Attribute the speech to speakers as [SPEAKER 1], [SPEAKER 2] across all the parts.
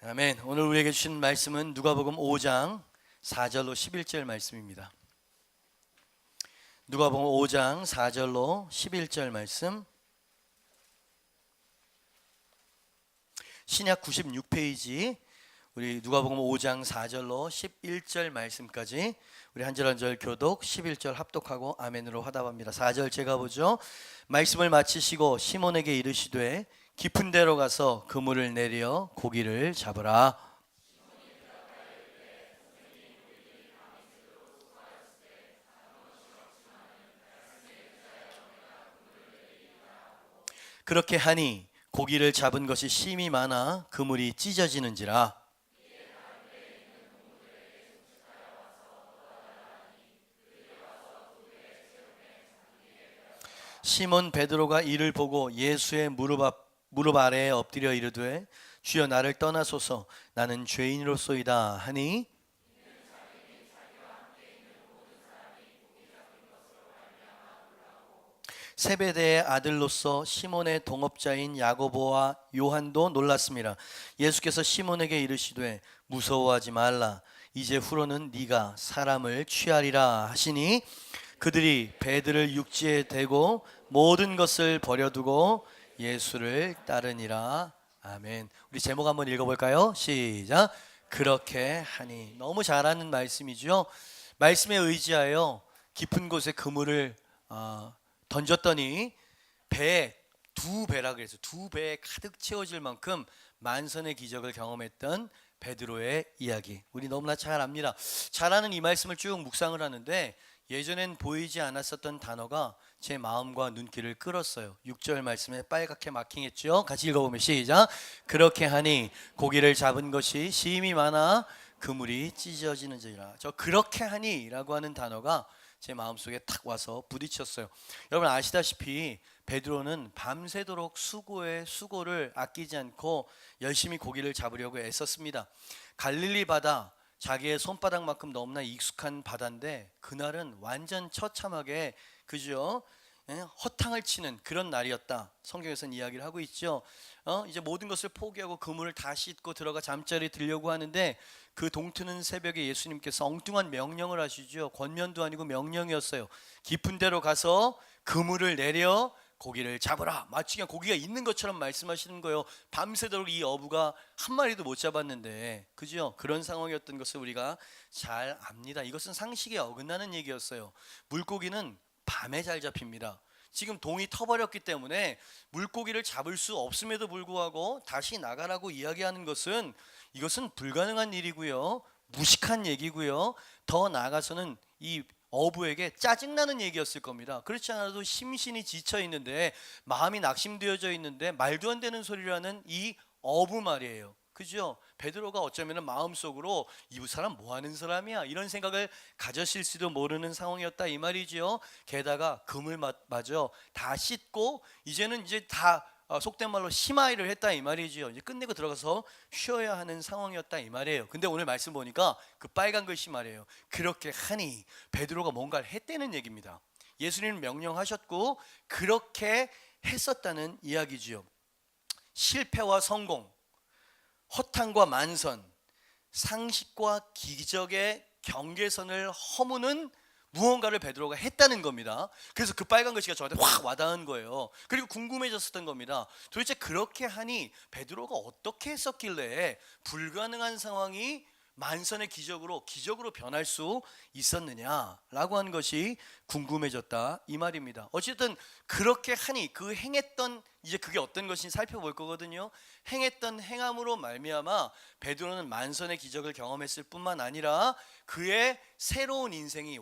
[SPEAKER 1] 아멘. 오늘 우리에게 주신 말씀은 누가복음 5장 4절로 11절 말씀입니다. 누가복음 5장 4절로 11절 말씀. 신약 96페이지 우리 누가복음 5장 4절로 11절 말씀까지 우리 한 절 한 절 교독, 11절 합독하고 아멘으로 화답합니다. 4절 제가 보죠. 말씀을 마치시고 시몬에게 이르시되 깊은 데로 가서 그물을 내려 고기를 잡으라. 그렇게 하니 고기를 잡은 것이 심이 많아 그물이 찢어지는지라. 시몬 베드로가 이를 보고 예수의 무릎 아래에 엎드려 이르되 주여 나를 떠나소서 나는 죄인으로소이다 하니 세베대의 아들로서 시몬의 동업자인 야고보와 요한도 놀랐습니다. 예수께서 시몬에게 이르시되 무서워하지 말라 이제 후로는 네가 사람을 취하리라 하시니 그들이 배들을 육지에 대고 모든 것을 버려두고 예수를 따르니라. 아멘. 우리 제목 한번 읽어볼까요? 시작. 그렇게 하니. 너무 잘하는 말씀이죠. 말씀에 의지하여 깊은 곳에 그물을 던졌더니 배에 두 배라 그래서 두 배에 가득 채워질 만큼 만선의 기적을 경험했던 베드로의 이야기. 우리 너무나 잘 압니다. 잘 아는 이 말씀을 쭉 묵상을 하는데 예전엔 보이지 않았었던 단어가 제 마음과 눈길을 끌었어요. 6절 말씀에 빨갛게 마킹했죠. 같이 읽어보면 시작. 그렇게 하니 고기를 잡은 것이 심이 많아 그물이 찢어지는지라. 저 그렇게 하니 라고 하는 단어가 제 마음속에 탁 와서 부딪혔어요. 여러분 아시다시피 베드로는 밤새도록 수고를 아끼지 않고 열심히 고기를 잡으려고 애썼습니다. 갈릴리 바다, 자기의 손바닥만큼 너무나 익숙한 바다인데 그날은 완전 처참하게 그죠? 허탕을 치는 그런 날이었다. 성경에서는 이야기를 하고 있죠. 이제 모든 것을 포기하고 그물을 다 씻고 들어가 잠자리 들려고 하는데 그 동트는 새벽에 예수님께서 엉뚱한 명령을 하시죠. 권면도 아니고 명령이었어요. 깊은 데로 가서 그물을 내려 고기를 잡으라. 마치 그냥 고기가 있는 것처럼 말씀하시는 거예요. 밤새도록 이 어부가 한 마리도 못 잡았는데, 그죠? 그런 상황이었던 것을 우리가 잘 압니다. 이것은 상식에 어긋나는 얘기였어요. 물고기는 밤에 잘 잡힙니다. 지금 동이 터버렸기 때문에 물고기를 잡을 수 없음에도 불구하고 다시 나가라고 이야기하는 것은 이것은 불가능한 일이고요. 무식한 얘기고요. 더 나아가서는 이 어부에게 짜증나는 얘기였을 겁니다. 그렇지 않아도 심신이 지쳐 있는데 마음이 낙심되어져 있는데 말도 안 되는 소리라는 이 어부 말이에요. 그죠? 베드로가 어쩌면 마음속으로 이 사람 뭐 하는 사람이야 이런 생각을 가졌을지도 모르는 상황이었다 이 말이죠. 게다가 그물마저 다 씻고 이제는 이제 다 속된 말로 심하이를 했다 이 말이죠. 이제 끝내고 들어가서 쉬어야 하는 상황이었다 이 말이에요. 근데 오늘 말씀 보니까 그 빨간 글씨 말이에요. 그렇게 하니 베드로가 뭔가를 했다는 얘기입니다. 예수님은 명령하셨고 그렇게 했었다는 이야기지요. 실패와 성공, 허탕과 만선, 상식과 기적의 경계선을 허무는 무언가를 베드로가 했다는 겁니다. 그래서 그 빨간 글씨가 저한테 확 와닿은 거예요. 그리고 궁금해졌었던 겁니다. 도대체 그렇게 하니 베드로가 어떻게 했었길래 불가능한 상황이 만선의 기적으로 변할 수 있었느냐라고 하는 것이 궁금해졌다 이 말입니다. 어쨌든 그렇게 하니 그 행했던 이제 그게 어떤 것인지 살펴볼 거거든요. 행했던 행함으로 말미암아 베드로는 만선의 기적을 경험했을 뿐만 아니라 그의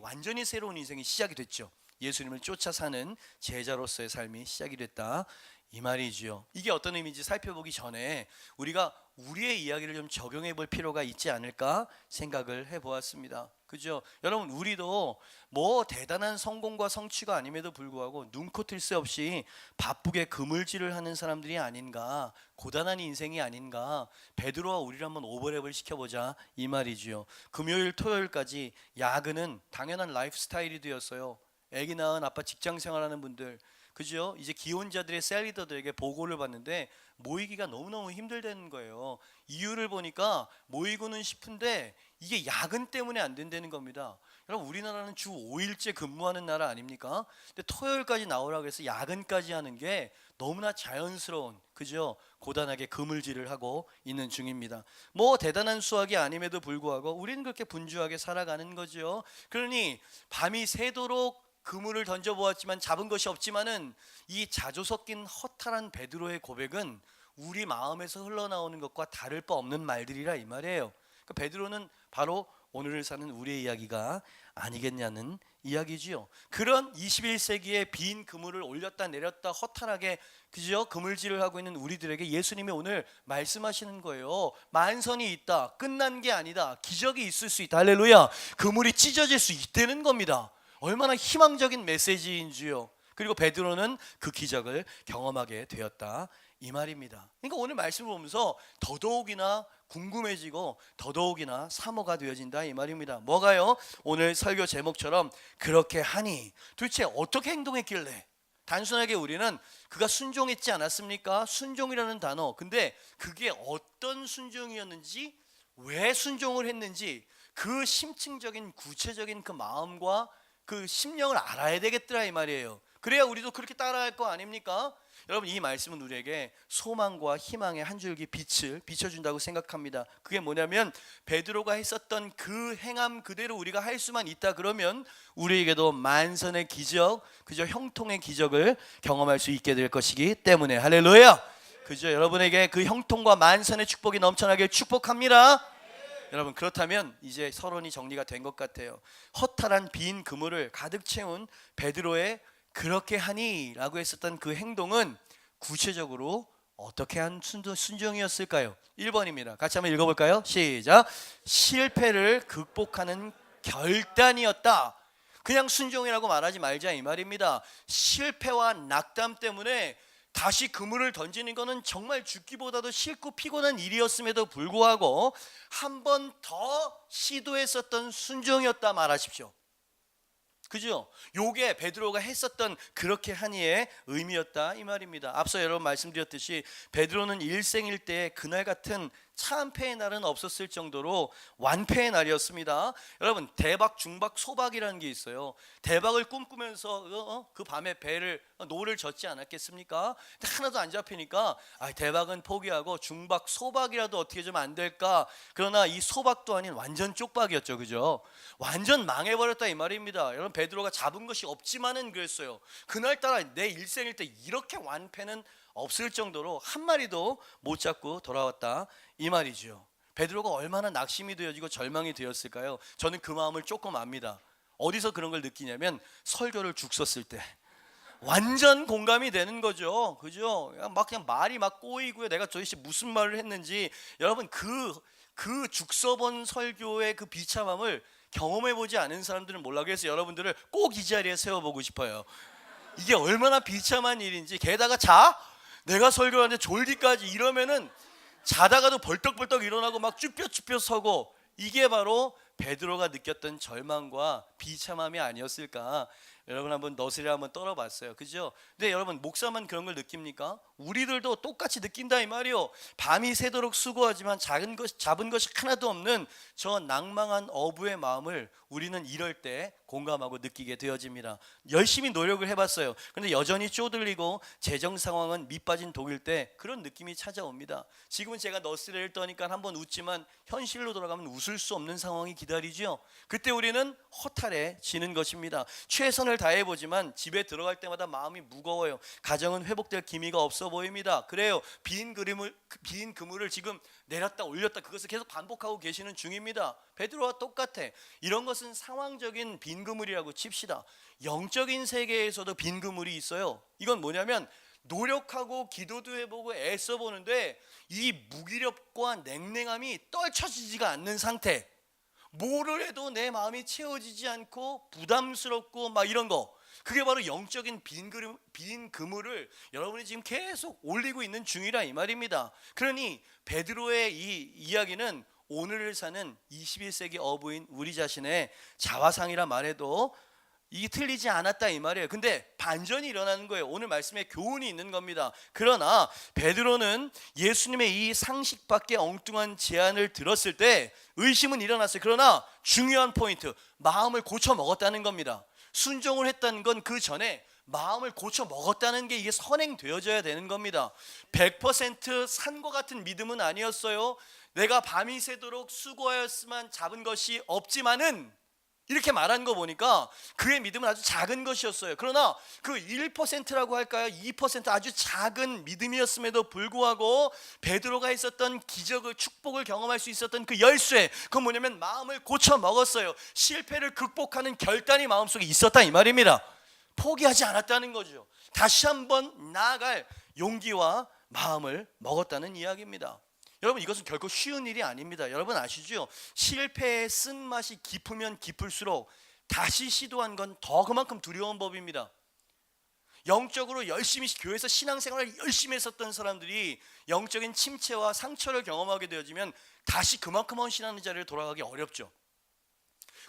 [SPEAKER 1] 완전히 새로운 인생이 시작이 됐죠. 예수님을 쫓아 사는 제자로서의 삶이 시작이 됐다 이 말이지요. 이게 어떤 의미인지 살펴보기 전에 우리가 우리의 이야기를 좀 적용해 볼 필요가 있지 않을까 생각을 해 보았습니다. 그죠? 여러분 우리도 뭐 대단한 성공과 성취가 아님에도 불구하고 눈코 뜰 새 없이 바쁘게 그물질을 하는 사람들이 아닌가, 고단한 인생이 아닌가. 베드로와 우리를 한번 오버랩을 시켜보자 이 말이지요. 금요일 토요일까지 야근은 당연한 라이프 스타일이 되었어요. 아기 낳은 아빠 직장 생활하는 분들, 그죠? 이제 기혼자들의 셀리더들에게 보고를 받는데 모이기가 너무너무 힘들다는 거예요. 이유를 보니까 모이고는 싶은데 이게 야근 때문에 안 된다는 겁니다. 여러분, 우리나라는 주 5일째 근무하는 나라 아닙니까? 근데 토요일까지 나오라고 해서 야근까지 하는 게 너무나 자연스러운, 그죠? 고단하게 그물질을 하고 있는 중입니다. 뭐 대단한 수학이 아님에도 불구하고 우리는 그렇게 분주하게 살아가는 거죠. 그러니 밤이 새도록 그물을 던져보았지만 잡은 것이 없지만은 이 자조 섞인 허탈한 베드로의 고백은 우리 마음에서 흘러나오는 것과 다를 바 없는 말들이라 이 말이에요. 그러니까 베드로는 바로 오늘을 사는 우리의 이야기가 아니겠냐는 이야기지요. 그런 21세기의 빈 그물을 올렸다 내렸다 허탈하게, 그죠? 그물질을 하고 있는 우리들에게 예수님이 오늘 말씀하시는 거예요. 만선이 있다. 끝난 게 아니다. 기적이 있을 수 있다. 할렐루야. 그물이 찢어질 수 있다는 겁니다. 얼마나 희망적인 메시지인지요. 그리고 베드로는 그 기적을 경험하게 되었다 이 말입니다. 그러니까 오늘 말씀을 보면서 더더욱이나 궁금해지고 더더욱이나 사모가 되어진다 이 말입니다. 뭐가요? 오늘 설교 제목처럼 그렇게 하니, 도대체 어떻게 행동했길래? 단순하게 우리는 그가 순종했지 않았습니까? 순종이라는 단어. 근데 그게 어떤 순종이었는지, 왜 순종을 했는지, 그 심층적인 구체적인 그 마음과 그 심령을 알아야 되겠더라 이 말이에요. 그래야 우리도 그렇게 따라할 거 아닙니까? 여러분, 이 말씀은 우리에게 소망과 희망의 한 줄기 빛을 비춰준다고 생각합니다. 그게 뭐냐면 베드로가 했었던 그 행함 그대로 우리가 할 수만 있다 그러면 우리에게도 만선의 기적, 그저 형통의 기적을 경험할 수 있게 될 것이기 때문에, 할렐루야. 그죠? 여러분에게 그 형통과 만선의 축복이 넘쳐나길 축복합니다. 여러분, 그렇다면 이제 서론이 정리가 된 것 같아요. 허탈한 빈 그물을 가득 채운 베드로의 그렇게 하니 라고 했었던 그 행동은 구체적으로 어떻게 한 순종이었을까요? 1번입니다. 같이 한번 읽어볼까요? 시작. 실패를 극복하는 결단이었다. 그냥 순종이라고 말하지 말자 이 말입니다. 실패와 낙담 때문에 다시 그물을 던지는 것은 정말 죽기보다도 싫고 피곤한 일이었음에도 불구하고 한 번 더 시도했었던 순종이었다 말하십시오. 그죠? 요게 베드로가 했었던 그렇게 하니의 의미였다 이 말입니다. 앞서 여러분 말씀드렸듯이 베드로는 일생일 때 그날 같은 차은패의 날은 없었을 정도로 완패의 날이었습니다. 여러분, 대박, 중박, 소박이라는 게 있어요. 대박을 꿈꾸면서 그 밤에 노를 젓지 않았겠습니까? 하나도 안 잡히니까 대박은 포기하고 중박, 소박이라도 어떻게 좀 안 될까? 그러나 이 소박도 아닌 완전 쪽박이었죠. 그죠? 완전 망해버렸다 이 말입니다. 여러분, 베드로가 잡은 것이 없지만은 그랬어요. 그날따라 내 일생일 때 이렇게 완패는 없을 정도로 한 마리도 못 잡고 돌아왔다 이 말이죠. 베드로가 얼마나 낙심이 되어지고 절망이 되었을까요? 저는 그 마음을 조금 압니다. 어디서 그런 걸 느끼냐면 설교를 죽 썼을 때 완전 공감이 되는 거죠. 그죠? 그냥 말이 막 꼬이고요. 내가 도대체 무슨 말을 했는지. 여러분, 그 죽서본 설교의 그 비참함을 경험해보지 않은 사람들은 몰라. 그래서 여러분들을 꼭 이 자리에 세워보고 싶어요. 이게 얼마나 비참한 일인지. 게다가 내가 설교하는데 졸기까지 이러면은 자다가도 벌떡벌떡 일어나고 막 쭈뼛쭈뼛 서고, 이게 바로 베드로가 느꼈던 절망과 비참함이 아니었을까. 여러분, 한번 너스레 한번 떨어봤어요. 그죠? 근데 여러분, 목사만 그런 걸 느낍니까? 우리들도 똑같이 느낀다 이 말이요. 밤이 새도록 수고하지만 잡은 것이 하나도 없는 저 낭망한 어부의 마음을 우리는 이럴 때 공감하고 느끼게 되어집니다. 열심히 노력을 해봤어요. 그런데 여전히 쪼들리고 재정 상황은 밑빠진 독일 때 그런 느낌이 찾아옵니다. 지금은 제가 너스레를 떠니까 한번 웃지만 현실로 돌아가면 웃을 수 없는 상황이 기다리죠. 그때 우리는 허탈해지는 것입니다. 최선을 다해보지만 집에 들어갈 때마다 마음이 무거워요. 가정은 회복될 기미가 없어 보입니다. 그래요. 빈 그물을 지금 내렸다 올렸다 그것을 계속 반복하고 계시는 중입니다. 베드로와 똑같아. 이런 것은 상황적인 빈 그물이라고 칩시다. 영적인 세계에서도 빈 그물이 있어요. 이건 뭐냐면 노력하고 기도도 해보고 애써 보는데 이 무기력과 냉랭함이 떨쳐지지가 않는 상태. 뭐를 해도 내 마음이 채워지지 않고 부담스럽고 막 이런 거, 그게 바로 영적인 빈 그물을 여러분이 지금 계속 올리고 있는 중이라 이 말입니다. 그러니 베드로의 이 이야기는 오늘을 사는 21세기 어부인 우리 자신의 자화상이라 말해도 이게 틀리지 않았다 이 말이에요. 근데 반전이 일어나는 거예요. 오늘 말씀에 교훈이 있는 겁니다. 그러나 베드로는 예수님의 이 상식 밖의 엉뚱한 제안을 들었을 때 의심은 일어났어요. 그러나 중요한 포인트, 마음을 고쳐 먹었다는 겁니다. 순종을 했다는 건 그 전에 마음을 고쳐 먹었다는 게 이게 선행되어져야 되는 겁니다. 100% 산과 같은 믿음은 아니었어요. 내가 밤이 새도록 수고하였으면 잡은 것이 없지만은, 이렇게 말한 거 보니까 그의 믿음은 아주 작은 것이었어요. 그러나 그 1%라고 할까요? 2% 아주 작은 믿음이었음에도 불구하고 베드로가 있었던 기적을, 축복을 경험할 수 있었던 그 열쇠, 그건 뭐냐면 마음을 고쳐 먹었어요. 실패를 극복하는 결단이 마음속에 있었다 이 말입니다. 포기하지 않았다는 거죠. 다시 한번 나아갈 용기와 마음을 먹었다는 이야기입니다. 여러분, 이것은 결코 쉬운 일이 아닙니다. 여러분 아시죠? 실패의 쓴맛이 깊으면 깊을수록 다시 시도한 건 더 그만큼 두려운 법입니다. 영적으로 열심히 교회에서 신앙생활을 열심히 했었던 사람들이 영적인 침체와 상처를 경험하게 되어지면 다시 그만큼 헌신하는 자리를 돌아가기 어렵죠.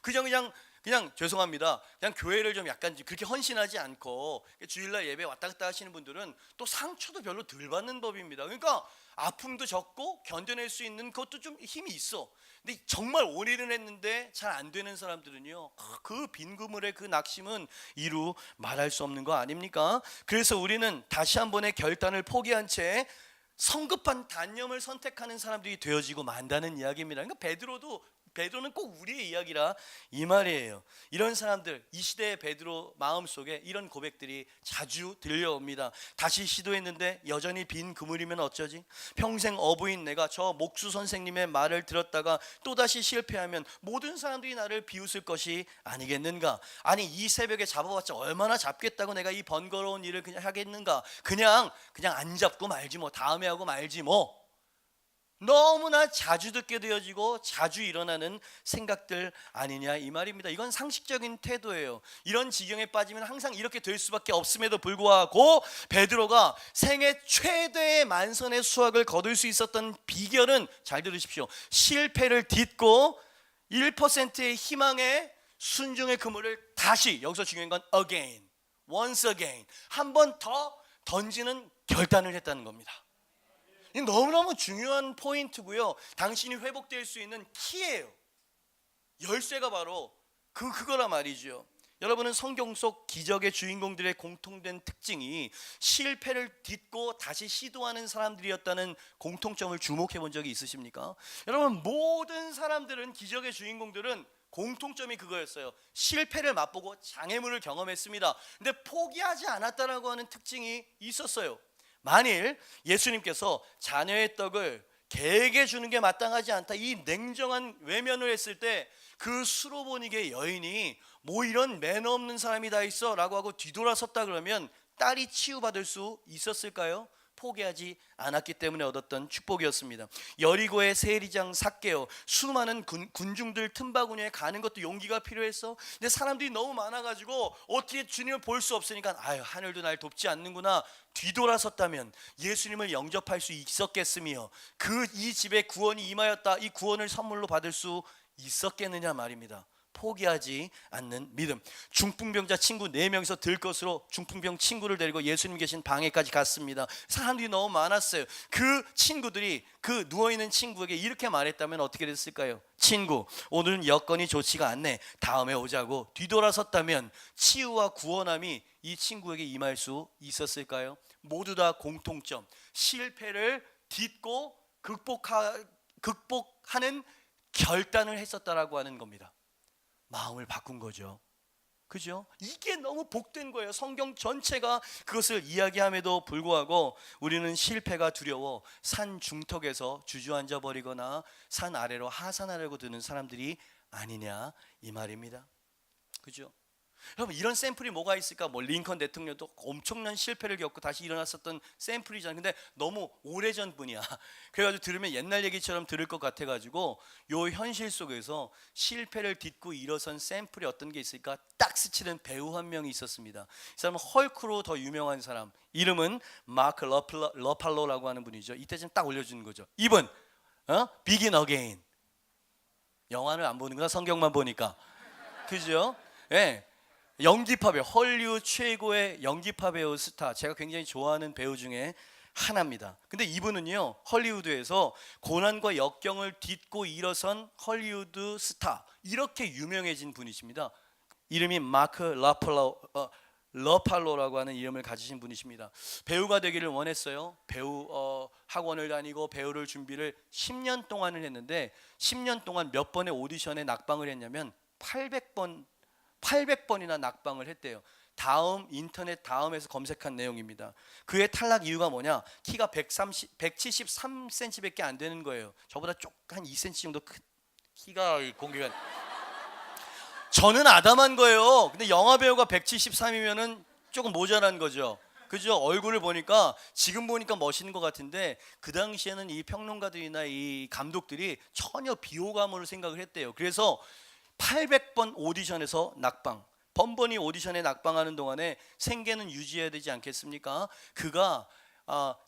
[SPEAKER 1] 그냥 죄송합니다. 그냥 교회를 좀 약간 그렇게 헌신하지 않고 주일날 예배 왔다 갔다 하시는 분들은 또 상처도 별로 덜 받는 법입니다. 그러니까 아픔도 적고 견뎌낼 수 있는 그것도 좀 힘이 있어. 근데 정말 올인을 했는데 잘 안 되는 사람들은요, 그 빈 그물의 그 낙심은 이루 말할 수 없는 거 아닙니까? 그래서 우리는 다시 한 번의 결단을 포기한 채 성급한 단념을 선택하는 사람들이 되어지고 만다는 이야기입니다. 그러니까 베드로는 꼭 우리의 이야기라 이 말이에요. 이런 사람들, 이 시대의 베드로 마음속에 이런 고백들이 자주 들려옵니다. 다시 시도했는데 여전히 빈 그물이면 어쩌지? 평생 어부인 내가 저 목수 선생님의 말을 들었다가 또다시 실패하면 모든 사람들이 나를 비웃을 것이 아니겠는가? 아니, 이 새벽에 잡아봤자 얼마나 잡겠다고 내가 이 번거로운 일을 그냥 하겠는가? 그냥 안 잡고 말지 뭐, 다음에 하고 말지 뭐. 너무나 자주 듣게 되어지고 자주 일어나는 생각들 아니냐 이 말입니다. 이건 상식적인 태도예요. 이런 지경에 빠지면 항상 이렇게 될 수밖에 없음에도 불구하고 베드로가 생애 최대의 만선의 수확을 거둘 수 있었던 비결은, 잘 들으십시오, 실패를 딛고 1%의 희망의 순종의 그물을 다시, 여기서 중요한 건 again, once again, 한 번 더 던지는 결단을 했다는 겁니다. 이 너무너무 중요한 포인트고요. 당신이 회복될 수 있는 키예요. 열쇠가 바로 그거라 말이죠. 여러분은 성경 속 기적의 주인공들의 공통된 특징이 실패를 딛고 다시 시도하는 사람들이었다는 공통점을 주목해 본 적이 있으십니까? 여러분, 모든 사람들은, 기적의 주인공들은 공통점이 그거였어요. 실패를 맛보고 장애물을 경험했습니다. 근데 포기하지 않았다라고 하는 특징이 있었어요. 만일 예수님께서 자녀의 떡을 개에게 주는 게 마땅하지 않다, 이 냉정한 외면을 했을 때 그 수로보니게 여인이 뭐 이런 매너 없는 사람이 다 있어 라고 하고 뒤돌아섰다 그러면 딸이 치유받을 수 있었을까요? 포기하지 않았기 때문에 얻었던 축복이었습니다. 여리고의 세리장 삭개오, 수많은 군중들 틈바구니에 가는 것도 용기가 필요했어. 근데 사람들이 너무 많아가지고 어떻게 주님을 볼 수 없으니까 아유, 하늘도 날 돕지 않는구나. 뒤돌아섰다면 예수님을 영접할 수 있었겠으며 이 집에 구원이 임하였다, 이 구원을 선물로 받을 수 있었겠느냐 말입니다. 포기하지 않는 믿음. 중풍병자 친구 4명이서 들것으로 중풍병 친구를 데리고 예수님 계신 방에까지 갔습니다. 사람들이 너무 많았어요. 그 친구들이 그 누워있는 친구에게 이렇게 말했다면 어떻게 됐을까요? 친구, 오늘은 여건이 좋지가 않네, 다음에 오자고 뒤돌아섰다면 치유와 구원함이 이 친구에게 임할 수 있었을까요? 모두 다 공통점, 실패를 딛고 극복하는 결단을 했었다라고 하는 겁니다. 마음을 바꾼 거죠. 그죠? 이게 너무 복된 거예요. 성경 전체가 그것을 이야기함에도 불구하고 우리는 실패가 두려워 산 중턱에서 주저앉아 버리거나 산 아래로 하산하려고 드는 사람들이 아니냐 이 말입니다. 그죠? 여러분, 이런 샘플이 뭐가 있을까? 뭐 링컨 대통령도 엄청난 실패를 겪고 다시 일어났었던 샘플이잖아요. 근데 너무 오래전 분이야. 그래가지고 들으면 옛날 얘기처럼 들을 것 같아가지고 요 현실 속에서 실패를 딛고 일어선 샘플이 어떤 게 있을까? 딱 스치는 배우 한 명이 있었습니다. 이 사람은 헐크로 더 유명한 사람, 이름은 마크 러팔로라고 하는 분이죠. 이때 좀 딱 올려주는 거죠. 이분 비긴 어게인. 영화를 안 보는구나, 성경만 보니까. 그죠? 예. 연기파 배우, 헐리우드 최고의 연기파 배우 스타, 제가 굉장히 좋아하는 배우 중에 하나입니다. 근데 이분은요, 헐리우드에서 고난과 역경을 딛고 일어선 헐리우드 스타, 이렇게 유명해진 분이십니다. 이름이 마크 러팔로라고 하는 이름을 가지신 분이십니다. 배우가 되기를 원했어요. 배우 학원을 다니고 배우를 준비를 10년 동안을 했는데 10년 동안 몇 번의 오디션에 낙방을 했냐면 800번이나 낙방을 했대요. 인터넷 다음에서 검색한 내용입니다. 그의 탈락 이유가 뭐냐? 키가 173cm밖에 안 되는 거예요. 저보다 한 2cm 정도 큰 키가 공개가. 저는 아담한 거예요. 근데 영화 배우가 173이면은 조금 모자란 거죠. 그죠? 얼굴을 보니까, 지금 보니까 멋있는 것 같은데 그 당시에는 이 평론가들이나 이 감독들이 전혀 비호감으로 생각을 했대요. 그래서 800번 오디션에서 낙방, 번번이 오디션에 낙방하는 동안에 생계는 유지해야 되지 않겠습니까? 그가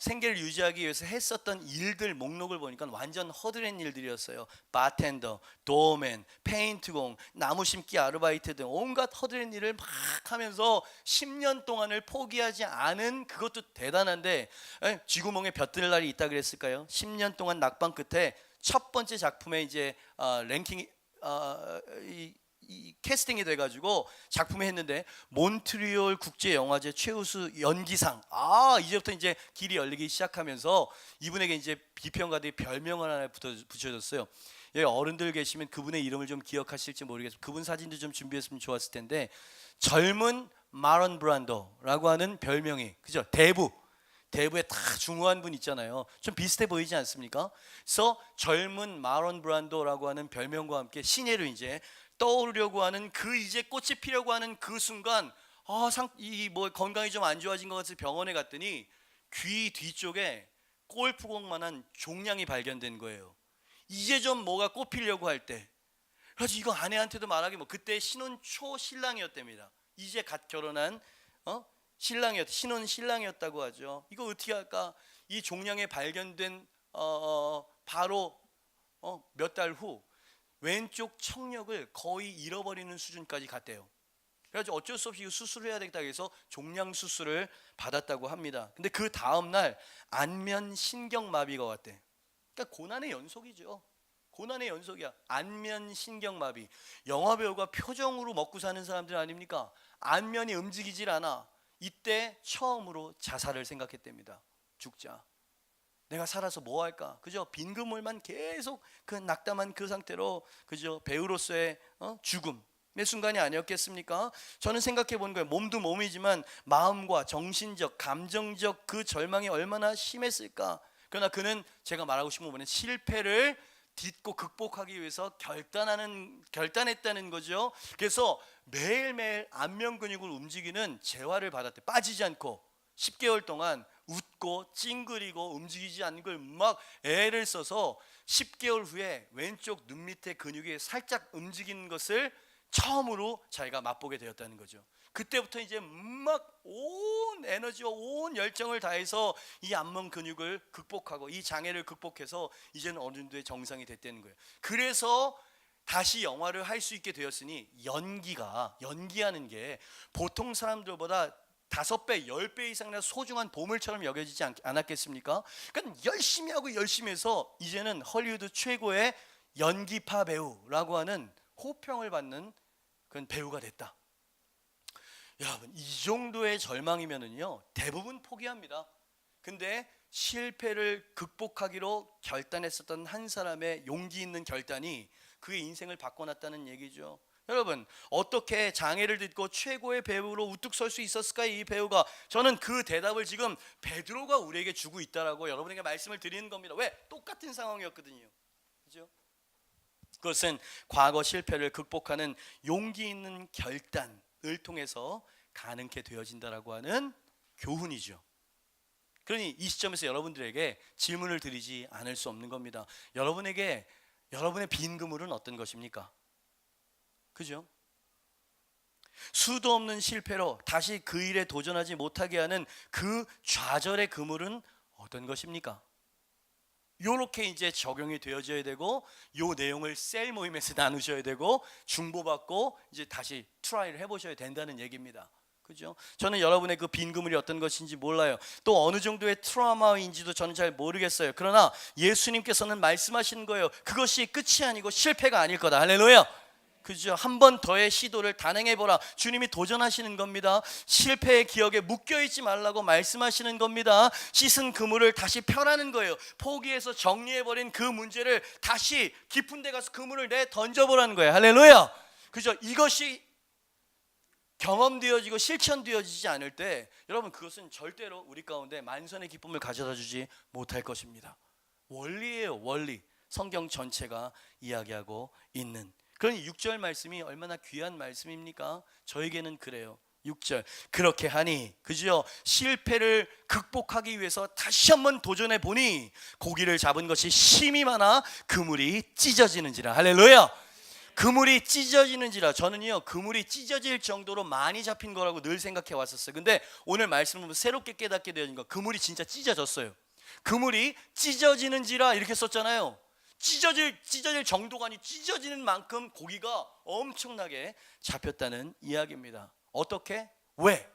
[SPEAKER 1] 생계를 유지하기 위해서 했었던 일들 목록을 보니까 완전 허드렛 일들이었어요. 바텐더, 도어맨, 페인트공, 나무 심기 아르바이트 등 온갖 허드렛 일을 막 하면서 10년 동안을 포기하지 않은, 그것도 대단한데, 쥐구멍에 벼뜰 날이 있다 그랬을까요? 10년 동안 낙방 끝에 첫 번째 작품에 이제 랭킹이 이 캐스팅이 돼가지고 작품을 했는데 몬트리올 국제영화제 최우수 연기상, 이제부터 이제 길이 열리기 시작하면서 이분에게 이제 비평가들이 별명을 하나 붙여줬어요. 여기 어른들 계시면 그분의 이름을 좀 기억하실지 모르겠어요. 그분 사진도 좀 준비했으면 좋았을 텐데, 젊은 마론 브란도라고 하는 별명이, 그죠? 대부에 다 중후한 분 있잖아요. 좀 비슷해 보이지 않습니까? 그래서 젊은 마론 브란도라고 하는 별명과 함께 신예로 이제 떠오르려고 하는, 그 이제 꽃이 피려고 하는 그 순간, 건강이 좀 안 좋아진 것 같아서 병원에 갔더니 귀 뒤쪽에 골프공만한 종양이 발견된 거예요. 이제 좀 뭐가 꽃피려고 할 때. 그래서 이거 아내한테도 말하기 그때 신혼 초 신랑이었답니다. 이제 갓 결혼한 신혼 신랑이었다고 하죠. 이거 어떻게 할까? 이 종양에 발견된 바로 몇 달 후 왼쪽 청력을 거의 잃어버리는 수준까지 갔대요. 그래서 어쩔 수 없이 수술을 해야 되겠다 해서 종양 수술을 받았다고 합니다. 근데 그 다음 날 안면 신경마비가 왔대. 그러니까 고난의 연속이죠. 고난의 연속이야. 안면 신경마비. 영화 배우가 표정으로 먹고 사는 사람들 아닙니까? 안면이 움직이질 않아. 이때 처음으로 자살을 생각했답니다. 죽자. 내가 살아서 뭐 할까? 그죠? 빈 그물만 계속 그 낙담한 그 상태로, 그죠? 배우로서의 죽음의 순간이 아니었겠습니까? 저는 생각해 보는 거예요. 몸도 몸이지만 마음과 정신적, 감정적 그 절망이 얼마나 심했을까? 그러나 그는, 제가 말하고 싶은 부분은 실패를 딛고 극복하기 위해서 결단했다는 거죠. 그래서 매일매일 안면 근육을 움직이는 재활을 받았대. 빠지지 않고 10개월 동안 웃고 찡그리고 움직이지 않는 걸 막 애를 써서 10개월 후에 왼쪽 눈 밑에 근육이 살짝 움직이는 것을 처음으로 자기가 맛보게 되었다는 거죠. 그때부터 이제 막 온 에너지와 온 열정을 다해서 이 안면 근육을 극복하고 이 장애를 극복해서 이제는 어느 정도의 정상이 됐다는 거예요. 그래서 다시 영화를 할 수 있게 되었으니, 연기하는 게 보통 사람들보다 5배, 10배 이상이나 소중한 보물처럼 여겨지지 않았겠습니까? 그러니까 열심히 하고 열심히 해서 이제는 헐리우드 최고의 연기파 배우라고 하는 호평을 받는 그런 배우가 됐다. 여러분, 이 정도의 절망이면은요 대부분 포기합니다. 근데 실패를 극복하기로 결단했었던 한 사람의 용기 있는 결단이 그의 인생을 바꿔놨다는 얘기죠. 여러분, 어떻게 장애를 딛고 최고의 배우로 우뚝 설 수 있었을까요? 이 배우가. 저는 그 대답을 지금 베드로가 우리에게 주고 있다라고 여러분에게 말씀을 드리는 겁니다. 왜? 똑같은 상황이었거든요. 그죠? 그것은 과거 실패를 극복하는 용기 있는 결단을 통해서 가능케 되어진다라고 하는 교훈이죠. 그러니 이 시점에서 여러분들에게 질문을 드리지 않을 수 없는 겁니다. 여러분의 빈 그물은 어떤 것입니까? 그죠? 수도 없는 실패로 다시 그 일에 도전하지 못하게 하는 그 좌절의 그물은 어떤 것입니까? 요렇게 이제 적용이 되어져야 되고, 요 내용을 셀 모임에서 나누셔야 되고, 중보받고 이제 다시 트라이를 해보셔야 된다는 얘기입니다. 그죠? 저는 여러분의 그 빈 그물이 어떤 것인지 몰라요. 또 어느 정도의 트라우마인지도 저는 잘 모르겠어요. 그러나 예수님께서는 말씀하시는 거예요. 그것이 끝이 아니고 실패가 아닐 거다. 할렐루야. 그죠? 한 번 더의 시도를 단행해보라. 주님이 도전하시는 겁니다. 실패의 기억에 묶여있지 말라고 말씀하시는 겁니다. 씻은 그물을 다시 펴라는 거예요. 포기해서 정리해버린 그 문제를 다시 깊은 데 가서 그물을 내 던져보라는 거예요. 할렐루야. 그죠? 이것이 경험되어지고 실천되어지지 않을 때, 여러분, 그것은 절대로 우리 가운데 만선의 기쁨을 가져다 주지 못할 것입니다. 원리예요. 원리. 성경 전체가 이야기하고 있는. 그러니 6절 말씀이 얼마나 귀한 말씀입니까? 저에게는 그래요. 6절, 그렇게 하니, 그죠? 실패를 극복하기 위해서 다시 한번 도전해 보니 고기를 잡은 것이 심이 많아 그물이 찢어지는지라. 할렐루야. 그물이 찢어지는지라. 저는요, 그물이 찢어질 정도로 많이 잡힌 거라고 늘 생각해 왔었어요. 근데 오늘 말씀을 보면 새롭게 깨닫게 되어진 거, 그물이 진짜 찢어졌어요. 그물이 찢어지는지라 이렇게 썼잖아요. 찢어질 정도가 아니 찢어지는 만큼 고기가 엄청나게 잡혔다는 이야기입니다. 어떻게? 왜?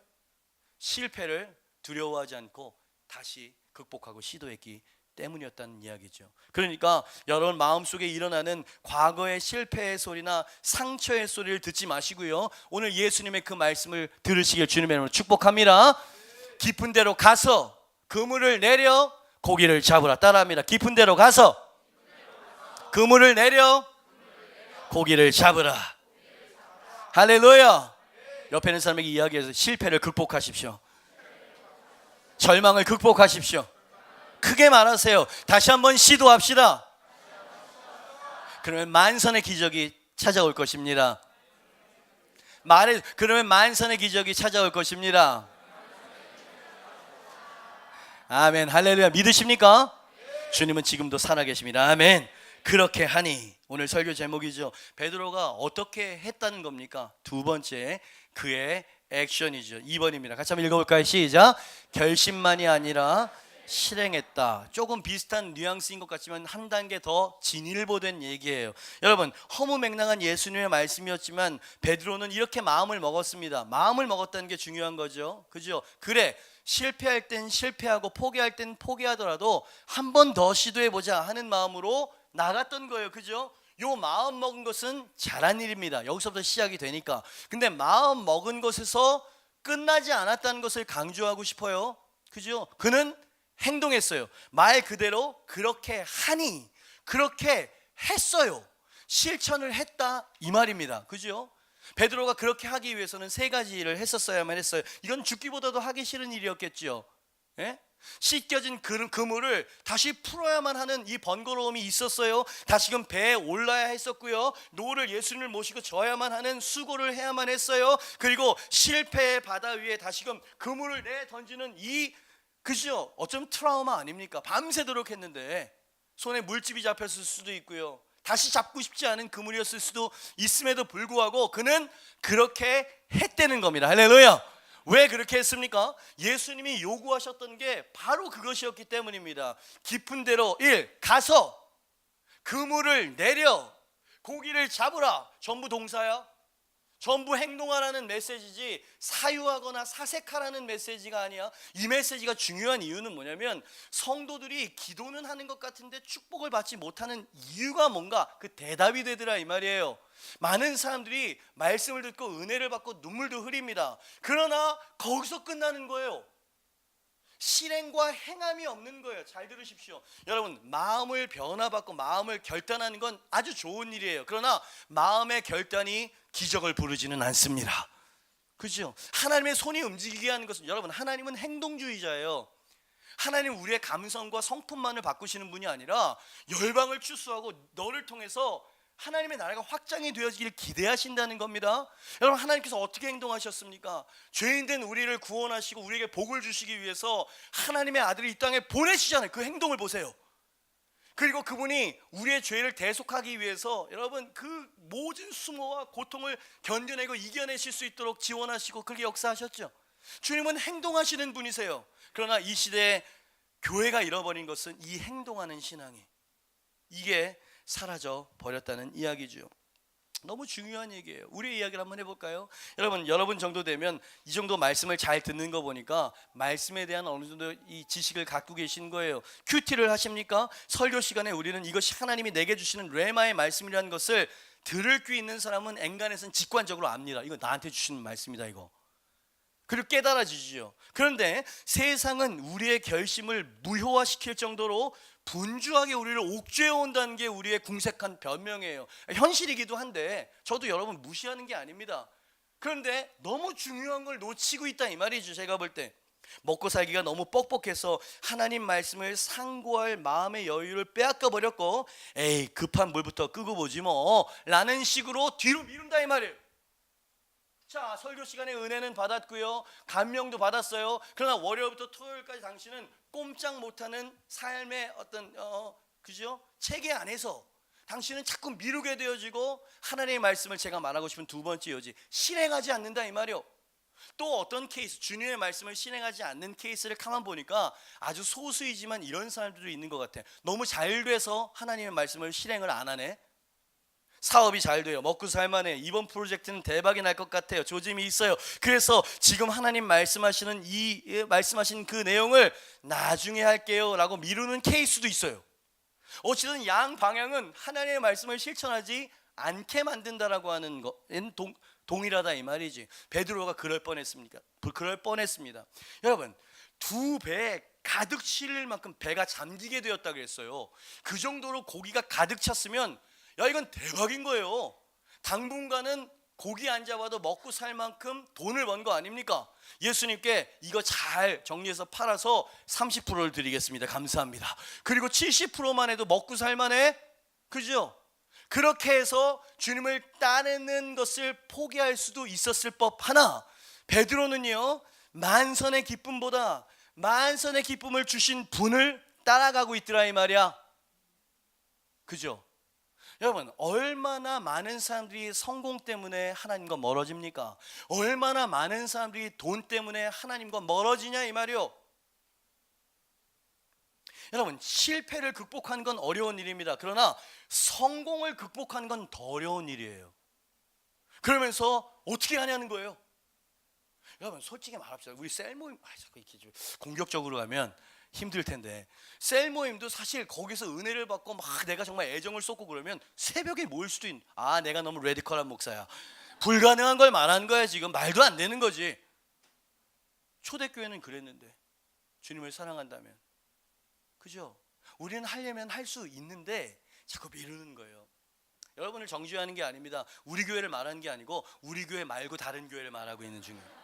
[SPEAKER 1] 실패를 두려워하지 않고 다시 극복하고 시도했기 때문이었다는 이야기죠. 그러니까 여러분 마음속에 일어나는 과거의 실패의 소리나 상처의 소리를 듣지 마시고요, 오늘 예수님의 그 말씀을 들으시길 주님의 이름으로 축복합니다. 깊은 데로 가서 그물을 내려 고기를 잡으라. 따라합니다. 깊은 데로 가서 그물을 내려 고기를 잡으라. 할렐루야. 옆에 있는 사람에게 이야기해서 실패를 극복하십시오. 절망을 극복하십시오. 크게 말하세요. 다시 한번 시도합시다. 그러면 만선의 기적이 찾아올 것입니다. 그러면 만선의 기적이 찾아올 것입니다. 아멘. 할렐루야. 믿으십니까? 주님은 지금도 살아계십니다. 아멘. 그렇게 하니, 오늘 설교 제목이죠. 베드로가 어떻게 했다는 겁니까? 두 번째, 그의 액션이죠. 2번입니다. 같이 한번 읽어볼까요? 시작. 결심만이 아니라 실행했다. 조금 비슷한 뉘앙스인 것 같지만 한 단계 더 진일보된 얘기예요. 여러분, 허무맹랑한 예수님의 말씀이었지만 베드로는 이렇게 마음을 먹었습니다. 마음을 먹었다는 게 중요한 거죠. 그죠? 그래, 실패할 땐 실패하고 포기할 땐 포기하더라도 한 번 더 시도해보자 하는 마음으로 나갔던 거예요. 그죠? 요 마음 먹은 것은 잘한 일입니다. 여기서부터 시작이 되니까. 근데 마음 먹은 것에서 끝나지 않았다는 것을 강조하고 싶어요. 그죠? 그는 행동했어요. 말 그대로 그렇게 하니, 그렇게 했어요. 실천을 했다 이 말입니다. 그죠? 베드로가 그렇게 하기 위해서는 세 가지 일을 했었어야만 했어요. 이건 죽기보다도 하기 싫은 일이었겠죠. 예? 씻겨진 그물을 다시 풀어야만 하는 이 번거로움이 있었어요. 다시금 배에 올라야 했었고요, 노를 예수님을 모시고 져야만 하는 수고를 해야만 했어요. 그리고 실패의 바다 위에 다시금 그물을 내 던지는 이, 그죠? 어쩜 트라우마 아닙니까? 밤새도록 했는데 손에 물집이 잡혔을 수도 있고요, 다시 잡고 싶지 않은 그물이었을 수도 있음에도 불구하고 그는 그렇게 했다는 겁니다. 할렐루야. 왜 그렇게 했습니까? 예수님이 요구하셨던 게 바로 그것이었기 때문입니다. 깊은 데로 1. 가서 그물을 내려 고기를 잡으라. 전부 동사야. 전부 행동하라는 메시지지 사유하거나 사색하라는 메시지가 아니야. 이 메시지가 중요한 이유는 뭐냐면, 성도들이 기도는 하는 것 같은데 축복을 받지 못하는 이유가 뭔가 그 대답이 되더라 이 말이에요. 많은 사람들이 말씀을 듣고 은혜를 받고 눈물도 흘립니다. 그러나 거기서 끝나는 거예요. 실행과 행함이 없는 거예요. 잘 들으십시오. 여러분, 마음을 변화받고 마음을 결단하는 건 아주 좋은 일이에요. 그러나 마음의 결단이 기적을 부르지는 않습니다. 그죠? 하나님의 손이 움직이게 하는 것은, 여러분, 하나님은 행동주의자예요. 하나님 우리의 감성과 성품만을 바꾸시는 분이 아니라 열방을 추수하고 너를 통해서 하나님의 나라가 확장이 되어지길 기대하신다는 겁니다. 여러분, 하나님께서 어떻게 행동하셨습니까? 죄인된 우리를 구원하시고 우리에게 복을 주시기 위해서 하나님의 아들을 이 땅에 보내시잖아요. 그 행동을 보세요. 그리고 그분이 우리의 죄를 대속하기 위해서 여러분 그 모든 수모와 고통을 견뎌내고 이겨내실 수 있도록 지원하시고 그렇게 역사하셨죠. 주님은 행동하시는 분이세요. 그러나 이 시대에 교회가 잃어버린 것은 이 행동하는 신앙이, 이게 사라져 버렸다는 이야기죠. 너무 중요한 얘기예요. 우리의 이야기를 한번 해볼까요? 여러분 정도 되면 이 정도 말씀을 잘 듣는 거 보니까 말씀에 대한 어느 정도 이 지식을 갖고 계신 거예요. 큐티를 하십니까? 설교 시간에 우리는 이것이 하나님이 내게 주시는 레마의 말씀이라는 것을 들을 귀 있는 사람은 엔간에서는 직관적으로 압니다. 이거 나한테 주시는 말씀이다 이거. 그리고 깨달아지죠. 그런데 세상은 우리의 결심을 무효화시킬 정도로 분주하게 우리를 옥죄어 온다는 게 우리의 궁색한 변명이에요. 현실이기도 한데 저도 여러분 무시하는 게 아닙니다. 그런데 너무 중요한 걸 놓치고 있다 이 말이죠. 제가 볼 때 먹고 살기가 너무 뻑뻑해서 하나님 말씀을 상고할 마음의 여유를 빼앗겨 버렸고, 에이 급한 물부터 끄고 보지 뭐 라는 식으로 뒤로 미룬다 이 말이에요. 자, 설교 시간에 은혜는 받았고요, 감명도 받았어요. 그러나 월요일부터 토요일까지 당신은 꼼짝 못하는 삶의 어떤 그죠? 체계 안에서 당신은 자꾸 미루게 되어지고 하나님의 말씀을 제가 말하고 싶은 두 번째 요지, 실행하지 않는다 이 말이요. 또 어떤 케이스, 주님의 말씀을 실행하지 않는 케이스를 가만 보니까 아주 소수이지만 이런 사람들도 있는 것 같아. 너무 잘 돼서 하나님의 말씀을 실행을 안 하네. 사업이 잘 돼요. 먹고 살만해. 이번 프로젝트는 대박이 날 것 같아요. 조짐이 있어요. 그래서 지금 하나님 말씀하시는 말씀하신 그 내용을 나중에 할게요 라고 미루는 케이스도 있어요. 어쨌든 양 방향은 하나님의 말씀을 실천하지 않게 만든다라고 하는 것은 동일하다 이 말이지. 베드로가 그럴 뻔했습니까? 그럴 뻔했습니다. 여러분, 두 배에 가득 실릴 만큼 배가 잠기게 되었다 그랬어요. 그 정도로 고기가 가득 찼으면 야 이건 대박인 거예요. 당분간은 고기 안 잡아도 먹고 살 만큼 돈을 번 거 아닙니까? 예수님께 이거 잘 정리해서 팔아서 30%를 드리겠습니다. 감사합니다. 그리고 70%만 해도 먹고 살만해. 그죠? 그렇게 해서 주님을 따르는 것을 포기할 수도 있었을 법하나 베드로는요, 만선의 기쁨보다 만선의 기쁨을 주신 분을 따라가고 있더라 이 말이야. 그죠? 여러분, 얼마나 많은 사람들이 성공 때문에 하나님과 멀어집니까? 얼마나 많은 사람들이 돈 때문에 하나님과 멀어지냐 이 말이요. 여러분, 실패를 극복하는 건 어려운 일입니다. 그러나 성공을 극복하는 건 더 어려운 일이에요. 그러면서 어떻게 하냐는 거예요. 여러분, 솔직히 말합시다. 우리 셀 모임 자꾸 이렇게 좀 공격적으로 가면 힘들 텐데, 셀 모임도 사실 거기서 은혜를 받고 막 내가 정말 애정을 쏟고 그러면 새벽에 모일 수도 있는, 내가 너무 레디컬한 목사야. 불가능한 걸 말하는 거야 지금. 말도 안 되는 거지. 초대교회는 그랬는데, 주님을 사랑한다면, 그죠? 우리는 하려면 할 수 있는데 자꾸 미루는 거예요. 여러분을 정죄하는 게 아닙니다. 우리 교회를 말하는 게 아니고 우리 교회 말고 다른 교회를 말하고 있는 중이에요.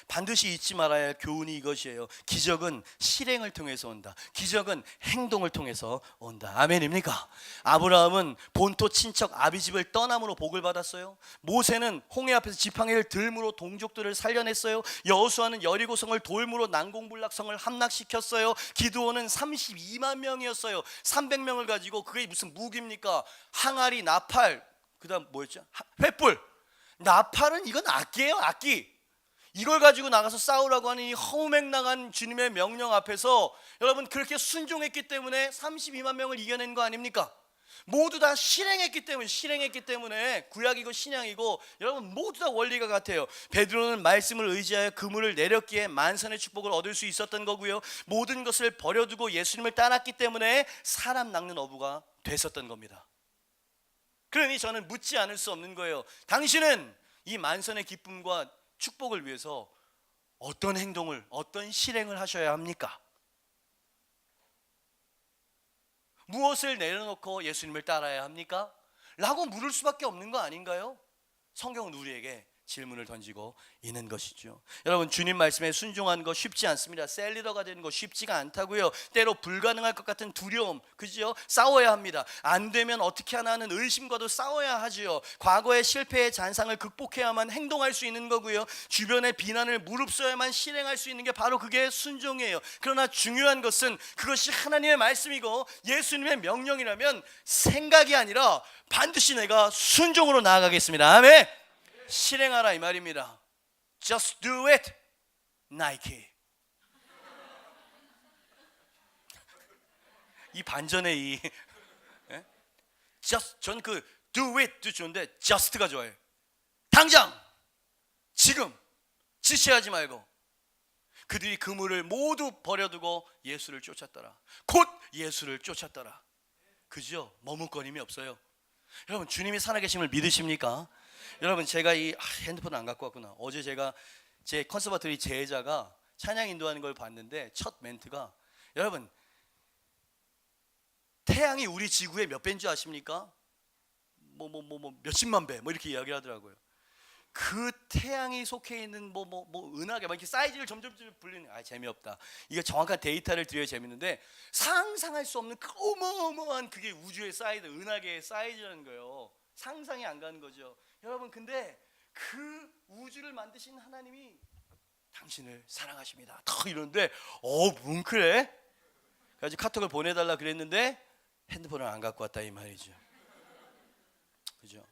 [SPEAKER 1] 반드시 잊지 말아야 할 교훈이 이것이에요. 기적은 실행을 통해서 온다. 기적은 행동을 통해서 온다. 아멘입니까? 아브라함은 본토 친척 아비집을 떠남으로 복을 받았어요. 모세는 홍해 앞에서 지팡이를 들므로 동족들을 살려냈어요. 여호수아는 여리고성을 돌무로 난공불락성을 함락시켰어요. 기드온은 32만 명이었어요. 300명을 가지고, 그게 무슨 무기입니까? 항아리, 나팔, 그 다음 뭐였죠? 횃불. 나팔은 이건 악기예요, 악기. 이걸 가지고 나가서 싸우라고 하는 이 허무맹랑한 주님의 명령 앞에서 여러분 그렇게 순종했기 때문에 32만 명을 이겨낸 거 아닙니까? 모두 다 실행했기 때문에 구약이고 신약이고 여러분 모두 다 원리가 같아요. 베드로는 말씀을 의지하여 그물을 내렸기에 만선의 축복을 얻을 수 있었던 거고요. 모든 것을 버려두고 예수님을 따랐기 때문에 사람 낚는 어부가 됐었던 겁니다. 그러니 저는 묻지 않을 수 없는 거예요. 당신은 이 만선의 기쁨과 축복을 위해서 어떤 행동을, 어떤 실행을 하셔야 합니까? 무엇을 내려놓고 예수님을 따라야 합니까? 라고 물을 수밖에 없는 거 아닌가요? 성경은 우리에게 질문을 던지고 있는 것이죠. 여러분, 주님 말씀에 순종하는 거 쉽지 않습니다. 셀리더가 되는 거 쉽지가 않다고요. 때로 불가능할 것 같은 두려움, 그죠? 싸워야 합니다. 안 되면 어떻게 하나 하는 의심과도 싸워야 하지요. 과거의 실패의 잔상을 극복해야만 행동할 수 있는 거고요. 주변의 비난을 무릅써야만 실행할 수 있는 게 바로 그게 순종이에요. 그러나 중요한 것은 그것이 하나님의 말씀이고 예수님의 명령이라면 생각이 아니라 반드시 내가 순종으로 나아가겠습니다. 아멘. 실행하라 이 말입니다. Just do it, Nike. 이 반전의 이 just 전 그 do it도 좋은데 just가 좋아요. 당장 지금 지체하지 말고. 그들이 그물을 모두 버려두고 예수를 쫓았더라. 곧 예수를 쫓았더라. 그죠? 머뭇거림이 없어요. 여러분 주님이 살아계심을 믿으십니까? 여러분 제가 이 핸드폰을 안 갖고 왔구나. 어제 제가 제 컨서바토리 제자가 찬양 인도하는 걸 봤는데 첫 멘트가 여러분 태양이 우리 지구의 몇 배인 줄 아십니까? 몇십만 배 이렇게 이야기를 하더라고요. 그 태양이 속해 있는 은하계 막 이렇게 사이즈를 점점 불리는 재미없다. 이게 정확한 데이터를 드려야 재밌는데 상상할 수 없는 그 어마어마한 그게 우주의 사이즈, 은하계의 사이즈라는 거예요. 상상이 안 가는 거죠. 여러분 근데 그 우주를 만드신 하나님이 당신을 사랑하십니다. 더 이러는데 뭉클해. 그래서 카톡을 보내달라 그랬는데 핸드폰을 안 갖고 왔다 이 말이죠. 그죠?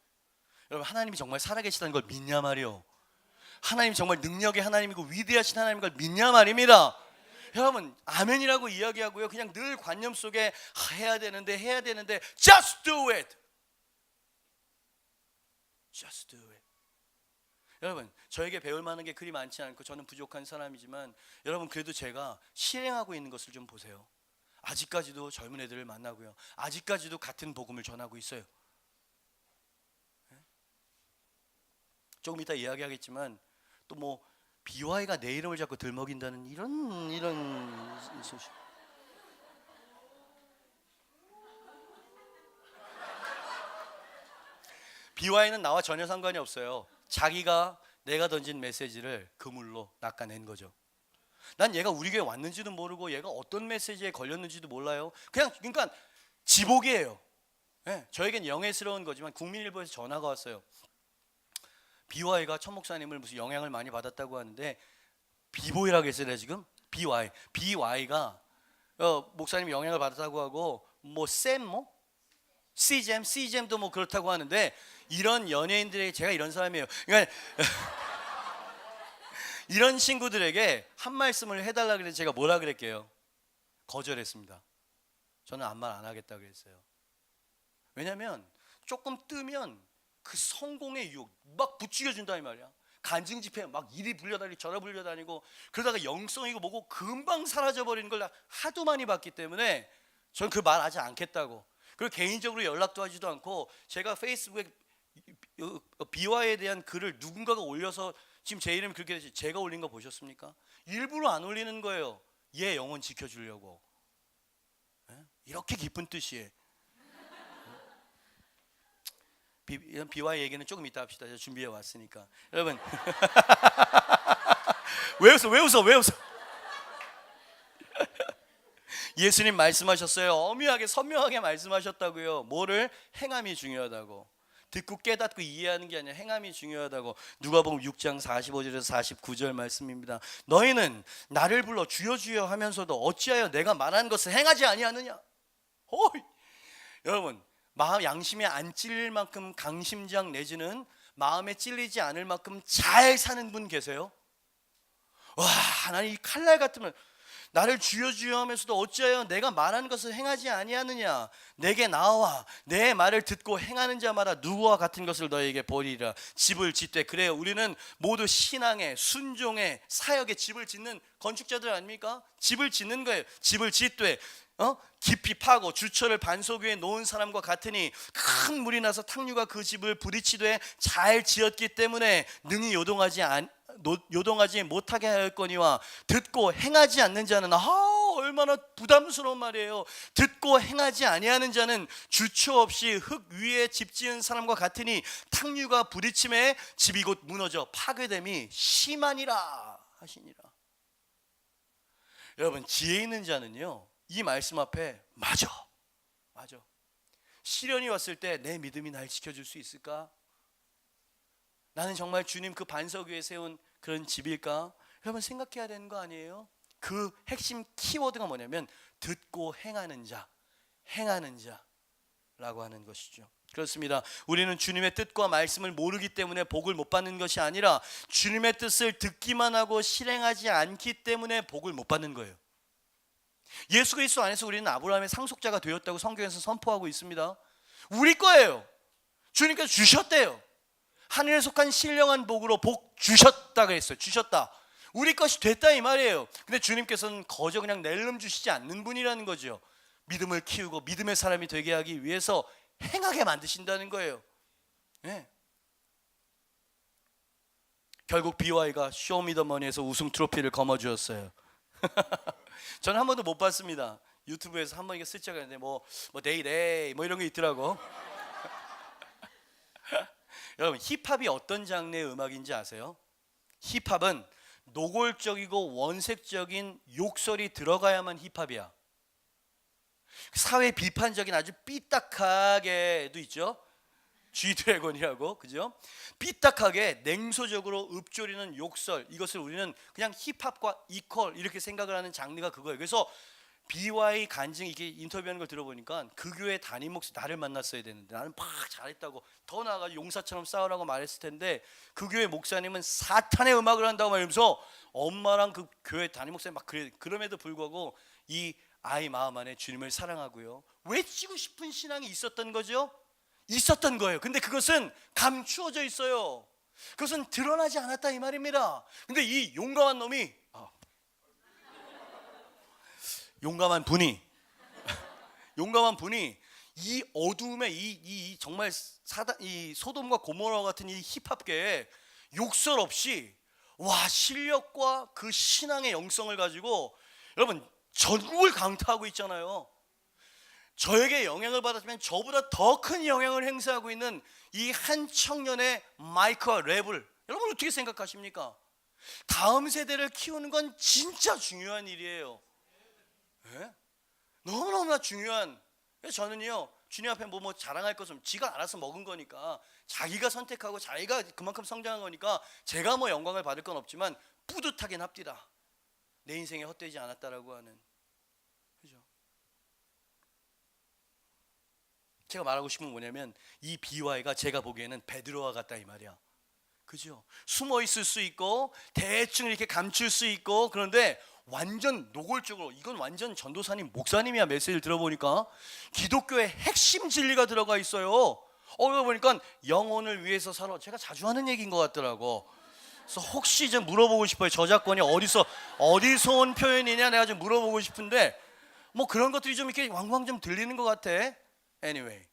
[SPEAKER 1] 여러분 하나님이 정말 살아계시다는 걸 믿냐 말이요. 하나님이 정말 능력의 하나님이고 위대하신 하나님인 걸 믿냐 말입니다. 여러분 아멘이라고 이야기하고요. 그냥 늘 관념 속에 해야 되는데 just do it. Just do it. 여러분 저에게 배울 만한 게 그리 많지 않고 저는 부족한 사람이지만 여러분 그래도 제가 실행하고 있는 것을 좀 보세요. 아직까지도 젊은 애들을 만나고요. 아직까지도 같은 복음을 전하고 있어요. 조금 이따 이야기하겠지만 또 BY가 내 이름을 자꾸 들먹인다는 이런 소식. BY는 나와 전혀 상관이 없어요. 자기가 내가 던진 메시지를 그물로 낚아낸 거죠. 난 얘가 우리 교회 왔는지도 모르고 얘가 어떤 메시지에 걸렸는지도 몰라요. 그러니까 지복이에요. 네, 저에겐 영예스러운 거지만 국민일보에서 전화가 왔어요. BY가 천 목사님을 무슨 영향을 많이 받았다고 하는데 비보이라고 했어요 지금? BY가 목사님 영향을 받았다고 하고 C잼도 그렇다고 하는데 이런 연예인들에게 제가 이런 사람이에요. 그러니까 이런 친구들에게 한 말씀을 해달라 그래서 제가 뭐라 그랬게요? 거절했습니다. 저는 아무 말 안 하겠다 그랬어요. 왜냐면 조금 뜨면 그 성공의 유혹 막 부추겨준다 이 말이야. 간증 집회 막 이리 불려다니고 저리 불려다니고 그러다가 영성이고 뭐고 금방 사라져버리는 걸 하도 많이 봤기 때문에 전 그 말 하지 않겠다고. 그리고 개인적으로 연락도 하지도 않고 제가 페이스북에 BY에 대한 글을 누군가가 올려서 지금 제 이름이 그렇게 되지 제가 올린 거 보셨습니까? 일부러 안 올리는 거예요. 얘 영혼 지켜주려고. 이렇게 깊은 뜻이에요. BY 얘기는 조금 이따 합시다. 제가 준비해 왔으니까. 여러분 왜 웃어? 예수님 말씀하셨어요. 엄밀하게 선명하게 말씀하셨다고요. 뭐를? 행함이 중요하다고. 듣고 깨닫고 이해하는 게 아니라 행함이 중요하다고. 누가복음 6장 45절에서 49절 말씀입니다. 너희는 나를 불러 주여 주여 하면서도 어찌하여 내가 말한 것을 행하지 아니하느냐. 여러분 마음 양심에 안 찔릴 만큼 강심장 내지는 마음에 찔리지 않을 만큼 잘 사는 분 계세요? 와, 나는 이 칼날 같으면 나를 주여 주여 하면서도 어찌하여 내가 말하는 것을 행하지 아니하느냐. 내게 나와 내 말을 듣고 행하는 자마다 누구와 같은 것을 너에게 보리라. 집을 짓되. 그래요, 우리는 모두 신앙의 순종의 사역의 집을 짓는 건축자들 아닙니까? 집을 짓는 거예요. 집을 짓되 깊이 파고 주철을 반석 위에 놓은 사람과 같으니 큰 물이 나서 탕류가 그 집을 부딪히되 잘 지었기 때문에 능히 요동하지 못하게 하였거니와 듣고 행하지 않는 자는 얼마나 부담스러운 말이에요. 듣고 행하지 아니하는 자는 주초 없이 흙 위에 집 지은 사람과 같으니 탕류가 부딪힘에 집이 곧 무너져 파괴됨이 심하니라 하시니라. 여러분 지혜 있는 자는요 이 말씀 앞에 맞아. 시련이 왔을 때 내 믿음이 날 지켜줄 수 있을까? 나는 정말 주님 그 반석 위에 세운 그런 집일까? 여러분 생각해야 되는 거 아니에요? 그 핵심 키워드가 뭐냐면 듣고 행하는 자라고 하는 것이죠. 그렇습니다. 우리는 주님의 뜻과 말씀을 모르기 때문에 복을 못 받는 것이 아니라 주님의 뜻을 듣기만 하고 실행하지 않기 때문에 복을 못 받는 거예요. 예수 그리스도 안에서 우리는 아브라함의 상속자가 되었다고 성경에서 선포하고 있습니다. 우리 거예요. 주님께서 주셨대요. 하늘에 속한 신령한 복으로 복 주셨다 그랬어요. 주셨다. 우리 것이 됐다 이 말이에요. 근데 주님께서는 거저 그냥 낼름 주시지 않는 분이라는 거죠. 믿음을 키우고 믿음의 사람이 되게 하기 위해서 행하게 만드신다는 거예요. 네. 결국 BY가 쇼미더머니에서 우승 트로피를 거머쥐었어요. 저는 한 번도 못 봤습니다. 유튜브에서 한 번 이게 슬쩍 했는데 뭐 데이데이 뭐 이런 게 있더라고. 여러분 힙합이 어떤 장르의 음악인지 아세요? 힙합은 노골적이고 원색적인 욕설이 들어가야만 힙합이야. 사회 비판적인 아주 삐딱하게도 있죠. G드래곤이라고, 그죠? 삐딱하게 냉소적으로 읊조리는 욕설, 이것을 우리는 그냥 힙합과 이퀄 이렇게 생각을 하는 장르가 그거예요. 그래서 BY 간증 이게 인터뷰하는 걸 들어보니까 그 교회 담임 목사 나를 만났어야 되는데 나는 막 잘했다고 더 나아가 용사처럼 싸우라고 말했을 텐데 그 교회 목사님은 사탄의 음악을 한다고 말하면서 엄마랑 그 교회 담임 목사님 막 그래. 그럼에도 불구하고 이 아이 마음 안에 주님을 사랑하고요 외치고 싶은 신앙이 있었던 거죠. 있었던 거예요. 근데 그것은 감추어져 있어요. 그것은 드러나지 않았다 이 말입니다. 근데 이 용감한 놈이 용감한 분이 이 어두움에 이 정말 이 소돔과 고모라 같은 이 힙합계에 욕설 없이 와 실력과 그 신앙의 영성을 가지고 여러분 전국을 강타하고 있잖아요. 저에게 영향을 받았으면 저보다 더 큰 영향을 행사하고 있는 이 한 청년의 마이크와 랩을 여러분 어떻게 생각하십니까? 다음 세대를 키우는 건 진짜 중요한 일이에요. 네? 너무너무나 중요한. 저는요 주님 앞에 뭐 자랑할 것은 지가 알아서 먹은 거니까 자기가 선택하고 자기가 그만큼 성장한 거니까 제가 뭐 영광을 받을 건 없지만 뿌듯하긴 합디다. 내 인생에 헛되지 않았다라고 하는. 그죠? 제가 말하고 싶은 건 뭐냐면 이 BY가 제가 보기에는 베드로와 같다 이 말이야. 그죠? 숨어 있을 수 있고 대충 이렇게 감출 수 있고 그런데 완전 노골적으로 이건 완전 전도사님 목사님이야. 메시지를 들어보니까 기독교의 핵심 진리가 들어가 있어요. 보니까 영혼을 위해서 살아. 제가 자주 하는 얘기인 것 같더라고. 그래서 혹시 좀 물어보고 싶어요. 저작권이 어디서 온 표현이냐 내가 좀 물어보고 싶은데 뭐 그런 것들이 좀 이렇게 왕왕 좀 들리는 것 같아. Anyway.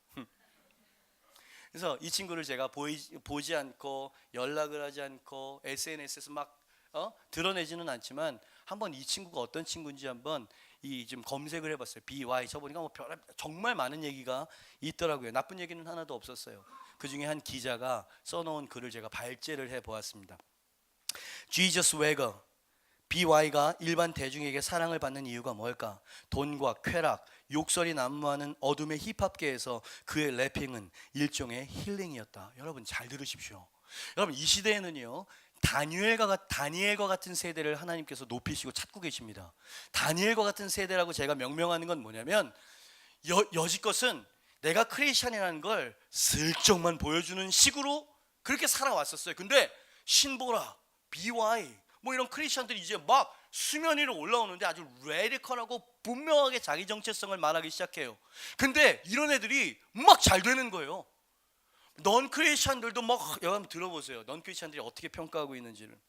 [SPEAKER 1] 그래서 이 친구를 제가 보지 않고 연락을 하지 않고 SNS에서 막 드러내지는 않지만 한번 이 친구가 어떤 친구인지 한번 좀 검색을 해봤어요. BY 쳐보니까 뭐 정말 많은 얘기가 있더라고요. 나쁜 얘기는 하나도 없었어요. 그 중에 한 기자가 써놓은 글을 제가 발제를 해보았습니다. Jesus Wagger, BY가 일반 대중에게 사랑을 받는 이유가 뭘까? 돈과 쾌락, 욕설이 난무하는 어둠의 힙합계에서 그의 래핑은 일종의 힐링이었다. 여러분 잘 들으십시오. 여러분 이 시대에는요 다니엘과 같은 세대를 하나님께서 높이시고 찾고 계십니다. 다니엘과 같은 세대라고 제가 명명하는 건 뭐냐면 여지껏은 내가 크리스찬이라는 걸 슬쩍만 보여주는 식으로 그렇게 살아왔었어요. 근데 신보라, BY 뭐 이런 크리스찬들이 이제 막 수면 위로 올라오는데 아주 레디컬하고 분명하게 자기 정체성을 말하기 시작해요. 근데 이런 애들이 막 잘 되는 거예요. 넌 크리스찬들도 막 여러분 들어보세요. 넌 크리스찬들이 어떻게 평가하고 있는지를.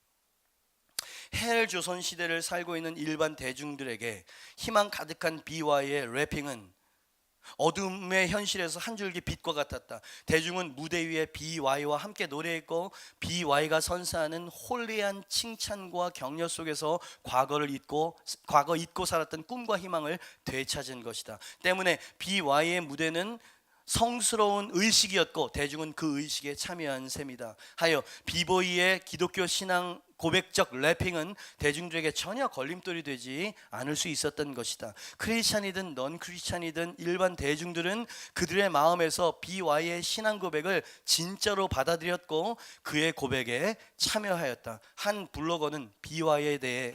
[SPEAKER 1] 헬 조선 시대를 살고 있는 일반 대중들에게 희망 가득한 BY의 래핑은 어둠의 현실에서 한 줄기 빛과 같았다. 대중은 무대 위에 BY와 함께 노래했고 BY가 선사하는 홀리한 칭찬과 격려 속에서 과거 잊고 살았던 꿈과 희망을 되찾은 것이다. 때문에 BY의 무대는 성스러운 의식이었고 대중은 그 의식에 참여한 셈이다. 하여 비보이의 기독교 신앙 고백적 래핑은 대중들에게 전혀 걸림돌이 되지 않을 수 있었던 것이다. 크리스찬이든 넌 크리스찬이든 일반 대중들은 그들의 마음에서 BY의 신앙 고백을 진짜로 받아들였고 그의 고백에 참여하였다. 한 블로거는 BY에 대해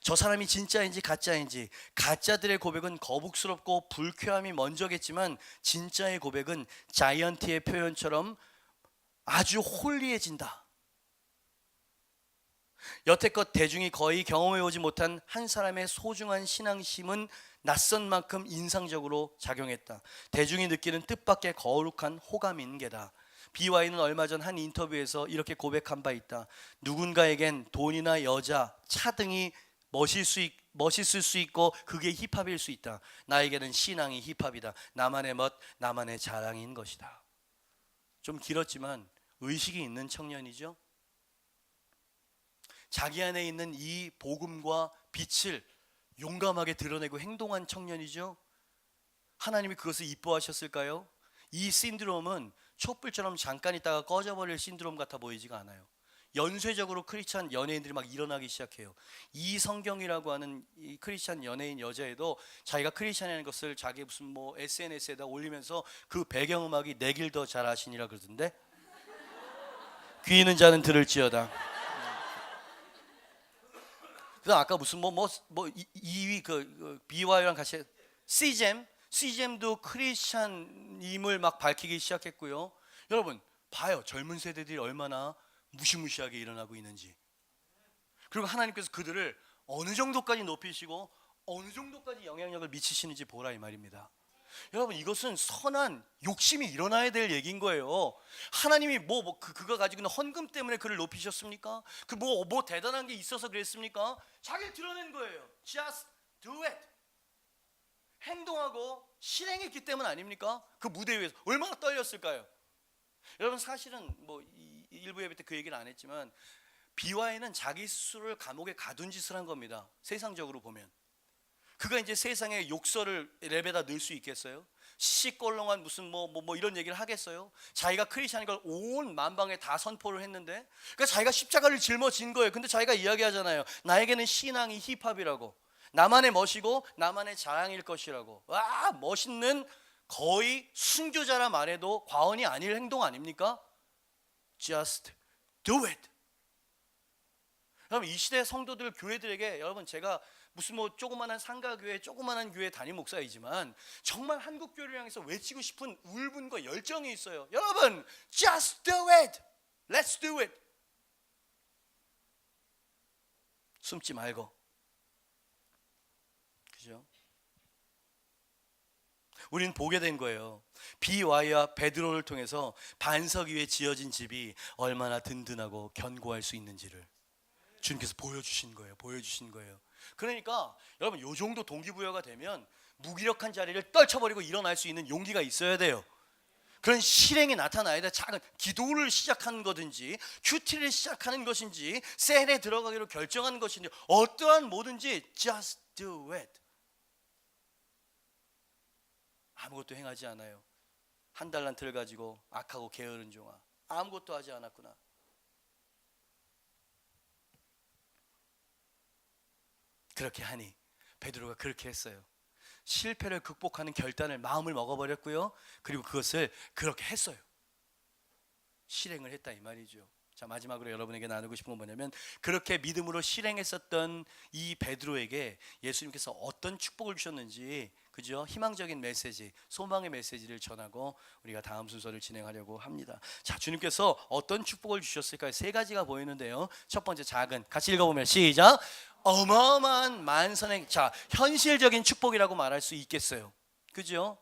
[SPEAKER 1] 저 사람이 진짜인지 가짜인지. 가짜들의 고백은 거북스럽고 불쾌함이 먼저겠지만 진짜의 고백은 자이언티의 표현처럼 아주 홀리해진다. 여태껏 대중이 거의 경험해오지 못한 한 사람의 소중한 신앙심은 낯선 만큼 인상적으로 작용했다. 대중이 느끼는 뜻밖의 거룩한 호감인 게다. BY는 얼마 전 한 인터뷰에서 이렇게 고백한 바 있다. 누군가에겐 돈이나 여자, 차 등이 멋있을 수 있고 그게 힙합일 수 있다. 나에게는 신앙이 힙합이다. 나만의 멋, 나만의 자랑인 것이다. 좀 길었지만 의식이 있는 청년이죠. 자기 안에 있는 이 복음과 빛을 용감하게 드러내고 행동한 청년이죠. 하나님이 그것을 이뻐하셨을까요? 이 신드롬은 촛불처럼 잠깐 있다가 꺼져버릴 신드롬 같아 보이지가 않아요. 연쇄적으로 크리스찬 연예인들이 막 일어나기 시작해요. 이성경이라고 하는 이 크리스찬 연예인 여자애도 자기가 크리스찬이라는 것을 자기 무슨 뭐 SNS에다 올리면서 그 배경음악이 내 길 더 잘 아시니라 그러던데. 귀 있는 자는 들을지어다. 그다음 아까 무슨 뭐 2위 그 BY랑 같이 CJM도 크리스찬임을 막 밝히기 시작했고요. 여러분 봐요. 젊은 세대들이 얼마나 무시무시하게 일어나고 있는지. 그리고 하나님께서 그들을 어느 정도까지 높이시고 어느 정도까지 영향력을 미치시는지 보라 이 말입니다. 여러분 이것은 선한 욕심이 일어나야 될 얘기인 거예요. 하나님이 그가 가지고 있는 헌금 때문에 그를 높이셨습니까? 그 뭐 대단한 게 있어서 그랬습니까? 자기를 드러낸 거예요. Just do it. 행동하고 실행했기 때문 아닙니까? 그 무대 위에서 얼마나 떨렸을까요? 여러분 사실은 뭐 일부 예배 때 그 얘기를 안 했지만 BY는 자기 스스로를 감옥에 가둔 짓을 한 겁니다. 세상적으로 보면. 그가 이제 세상에 욕설을 랩에다 넣을 수 있겠어요? 시시껄렁한 무슨 뭐 이런 얘기를 하겠어요? 자기가 크리스찬인 걸 온 만방에 다 선포를 했는데, 그러니까 자기가 십자가를 짊어진 거예요. 근데 자기가 이야기하잖아요. 나에게는 신앙이 힙합이라고, 나만의 멋이고 나만의 자랑일 것이라고. 와, 멋있는 거의 순교자라 말해도 과언이 아닐 행동 아닙니까? Just do it. 여러분 이 시대 성도들 교회들에게, 여러분 제가 무슨 뭐 조그만한 상가교회, 조그만한 교회 담임 목사이지만 정말 한국 교회를 향해서 외치고 싶은 울분과 열정이 있어요. 여러분, just do it. Let's do it. 숨지 말고. 그죠? 우리는 보게 된 거예요. BY와 베드로를 통해서 반석 위에 지어진 집이 얼마나 든든하고 견고할 수 있는지를 주님께서 보여주신 거예요. 그러니까 여러분 요 정도 동기부여가 되면 무기력한 자리를 떨쳐버리고 일어날 수 있는 용기가 있어야 돼요. 그런 실행이 나타나야 돼. 작은 기도를 시작한 거든지 큐티를 시작하는 것인지 셀에 들어가기로 결정한 것인지 어떠한 뭐든지 just do it. 아무것도 행하지 않아요. 한 달란트를 가지고 악하고 게으른 종아, 아무것도 하지 않았구나. 그렇게 하니 베드로가 그렇게 했어요. 실패를 극복하는 결단을 마음을 먹어버렸고요. 그리고 그것을 그렇게 했어요. 실행을 했다 이 말이죠. 자, 마지막으로 여러분에게 나누고 싶은 건 뭐냐면, 그렇게 믿음으로 실행했었던 이 베드로에게 예수님께서 어떤 축복을 주셨는지, 그죠? 희망적인 메시지, 소망의 메시지를 전하고 우리가 다음 순서를 진행하려고 합니다. 자, 주님께서 어떤 축복을 주셨을까요? 세 가지가 보이는데요. 첫 번째, 작은, 같이 읽어보면 시작. 어마어마한 만선의, 자, 현실적인 축복이라고 말할 수 있겠어요. 그죠?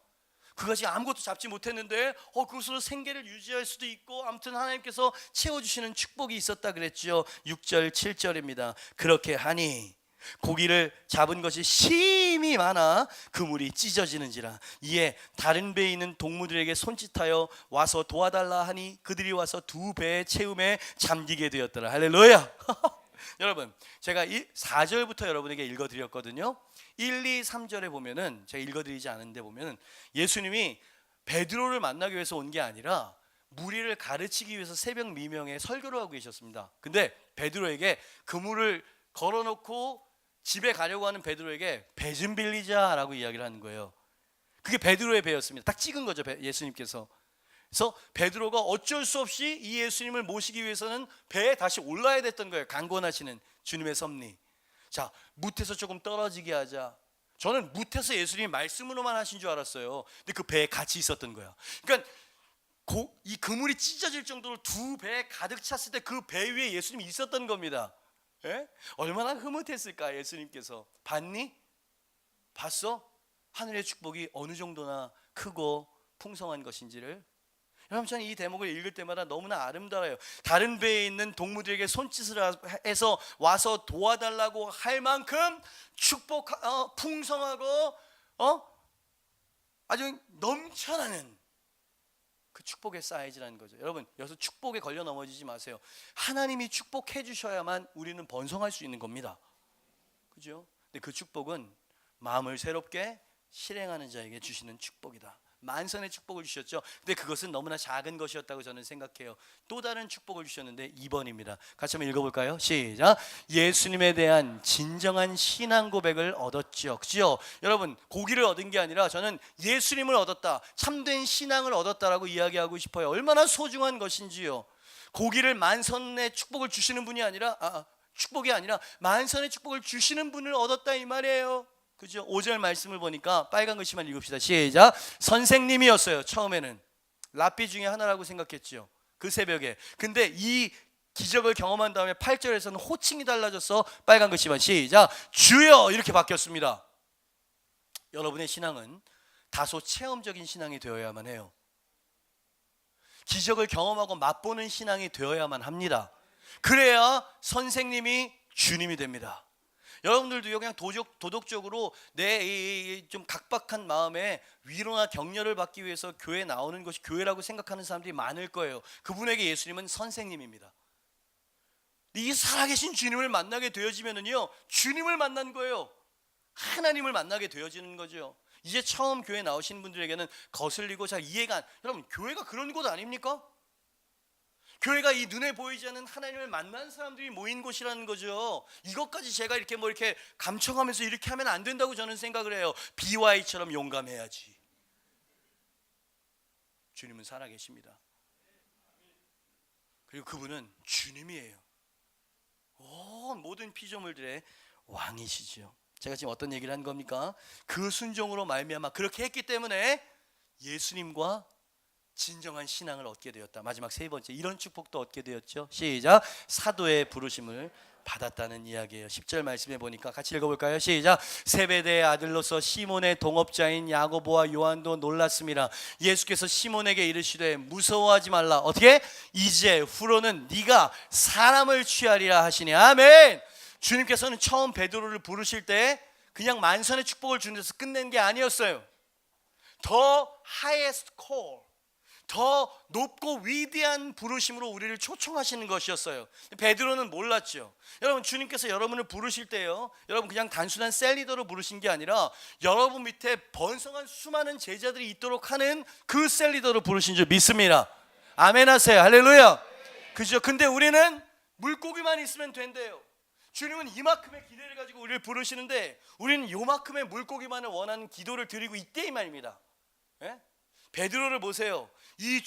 [SPEAKER 1] 그것이 아무것도 잡지 못했는데 그것으로 생계를 유지할 수도 있고, 아무튼 하나님께서 채워주시는 축복이 있었다 그랬죠. 6절 7절입니다. 그렇게 하니 고기를 잡은 것이 심히 많아 그물이 찢어지는지라. 이에 다른 배에 있는 동무들에게 손짓하여 와서 도와달라 하니 그들이 와서 두 배의 채움에 잠기게 되었더라. 할렐루야. 여러분 제가 4절부터 여러분에게 읽어드렸거든요. 1, 2, 3절에 보면은, 제가 읽어드리지 않은데 보면은 예수님이 베드로를 만나기 위해서 온 게 아니라 무리를 가르치기 위해서 새벽 미명에 설교를 하고 계셨습니다. 근데 베드로에게 그물을 걸어놓고 집에 가려고 하는 베드로에게 배 좀 빌리자라고 이야기를 하는 거예요. 그게 베드로의 배였습니다. 딱 찍은 거죠, 예수님께서. 그래서 베드로가 어쩔 수 없이 이 예수님을 모시기 위해서는 배에 다시 올라야 됐던 거예요. 강권하시는 주님의 섭리. 자, 뭇에서 조금 떨어지게 하자. 저는 뭇에서 예수님이 말씀으로만 하신 줄 알았어요. 근데 그 배에 같이 있었던 거야. 그러니까 이 그물이 찢어질 정도로 두 배에 가득 찼을 때 그 배 위에 예수님이 있었던 겁니다. 예? 얼마나 흐뭇했을까 예수님께서. 봤니? 봤어? 하늘의 축복이 어느 정도나 크고 풍성한 것인지를. 여러분, 저는 이 대목을 읽을 때마다 너무나 아름다워요. 다른 배에 있는 동무들에게 손짓을 해서 와서 도와달라고 할 만큼 풍성하고 아주 넘쳐나는 그 축복의 사이즈라는 거죠. 여러분, 여기서 축복에 걸려 넘어지지 마세요. 하나님이 축복해 주셔야만 우리는 번성할 수 있는 겁니다. 그죠? 근데 그 축복은 마음을 새롭게 실행하는 자에게 주시는 축복이다. 만선의 축복을 주셨죠. 근데 그것은 너무나 작은 것이었다고 저는 생각해요. 또 다른 축복을 주셨는데 2번입니다. 같이 한번 읽어볼까요? 시작. 예수님에 대한 진정한 신앙 고백을 얻었지요. 그죠? 여러분, 고기를 얻은 게 아니라 저는 예수님을 얻었다, 참된 신앙을 얻었다라고 이야기하고 싶어요. 얼마나 소중한 것인지요. 고기를 만선의 축복을 주시는 분이 아니라 축복이 아니라 만선의 축복을 주시는 분을 얻었다 이 말이에요. 그죠? 5절 말씀을 보니까 빨간 글씨만 읽읍시다. 시작. 선생님이었어요. 처음에는 랍비 중에 하나라고 생각했죠, 그 새벽에. 근데 이 기적을 경험한 다음에 8절에서는 호칭이 달라져서 빨간 글씨만 시작. 주여, 이렇게 바뀌었습니다. 여러분의 신앙은 다소 체험적인 신앙이 되어야만 해요. 기적을 경험하고 맛보는 신앙이 되어야만 합니다. 그래야 선생님이 주님이 됩니다. 여러분들도요, 그냥 도덕적으로 내 좀 각박한 마음에 위로나 격려를 받기 위해서 교회에 나오는 것이 교회라고 생각하는 사람들이 많을 거예요. 그분에게 예수님은 선생님입니다. 이 살아계신 주님을 만나게 되어지면은요, 주님을 만난 거예요. 하나님을 만나게 되어지는 거죠. 이제 처음 교회 나오신 분들에게는 거슬리고 잘 이해가 안. 여러분, 교회가 그런 곳 아닙니까? 교회가 이 눈에 보이지 않는 하나님을 만난 사람들이 모인 곳이라는 거죠. 이것까지 제가 이렇게 이렇게 감춰가면서 이렇게 하면 안 된다고 저는 생각을 해요. BY처럼 용감해야지. 주님은 살아계십니다. 그리고 그분은 주님이에요. 모든 피조물들의 왕이시죠. 제가 지금 어떤 얘기를 한 겁니까? 그 순종으로 말미암아 그렇게 했기 때문에 예수님과 진정한 신앙을 얻게 되었다. 마지막 세 번째, 이런 축복도 얻게 되었죠. 시작. 사도의 부르심을 받았다는 이야기예요. 10절 말씀해 보니까 같이 읽어볼까요? 시작. 세베대의 아들로서 시몬의 동업자인 야고보와 요한도 놀랐습니다. 예수께서 시몬에게 이르시되 무서워하지 말라. 어떻게? 이제 후로는 네가 사람을 취하리라 하시니. 아멘. 주님께서는 처음 베드로를 부르실 때 그냥 만선의 축복을 주는 데서 끝낸 게 아니었어요. 더 highest call, 더 높고 위대한 부르심으로 우리를 초청하시는 것이었어요. 베드로는 몰랐죠. 여러분, 주님께서 여러분을 부르실 때요, 여러분 그냥 단순한 셀리더로 부르신 게 아니라 여러분 밑에 번성한 수많은 제자들이 있도록 하는 그 셀리더로 부르신 줄 믿습니다. 아멘 하세요. 할렐루야. 그죠? 근데 우리는 물고기만 있으면 된대요. 주님은 이만큼의 기대를 가지고 우리를 부르시는데 우리는 요만큼의 물고기만을 원하는 기도를 드리고 있대 이 말입니다. 예? 베드로를 보세요. 이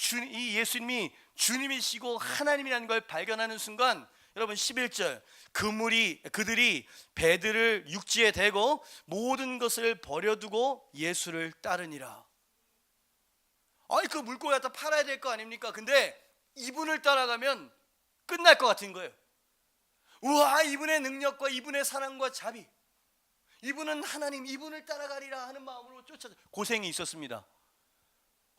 [SPEAKER 1] 예수님이 주님이시고 하나님이라는 걸 발견하는 순간, 여러분 11절, 그들이 배들을 육지에 대고 모든 것을 버려두고 예수를 따르니라. 아니, 그 물고기 갖다 팔아야 될 거 아닙니까? 근데 이분을 따라가면 끝날 것 같은 거예요. 우와, 이분의 능력과 이분의 사랑과 자비, 이분은 하나님, 이분을 따라가리라 하는 마음으로 쫓아서 고생이 있었습니다.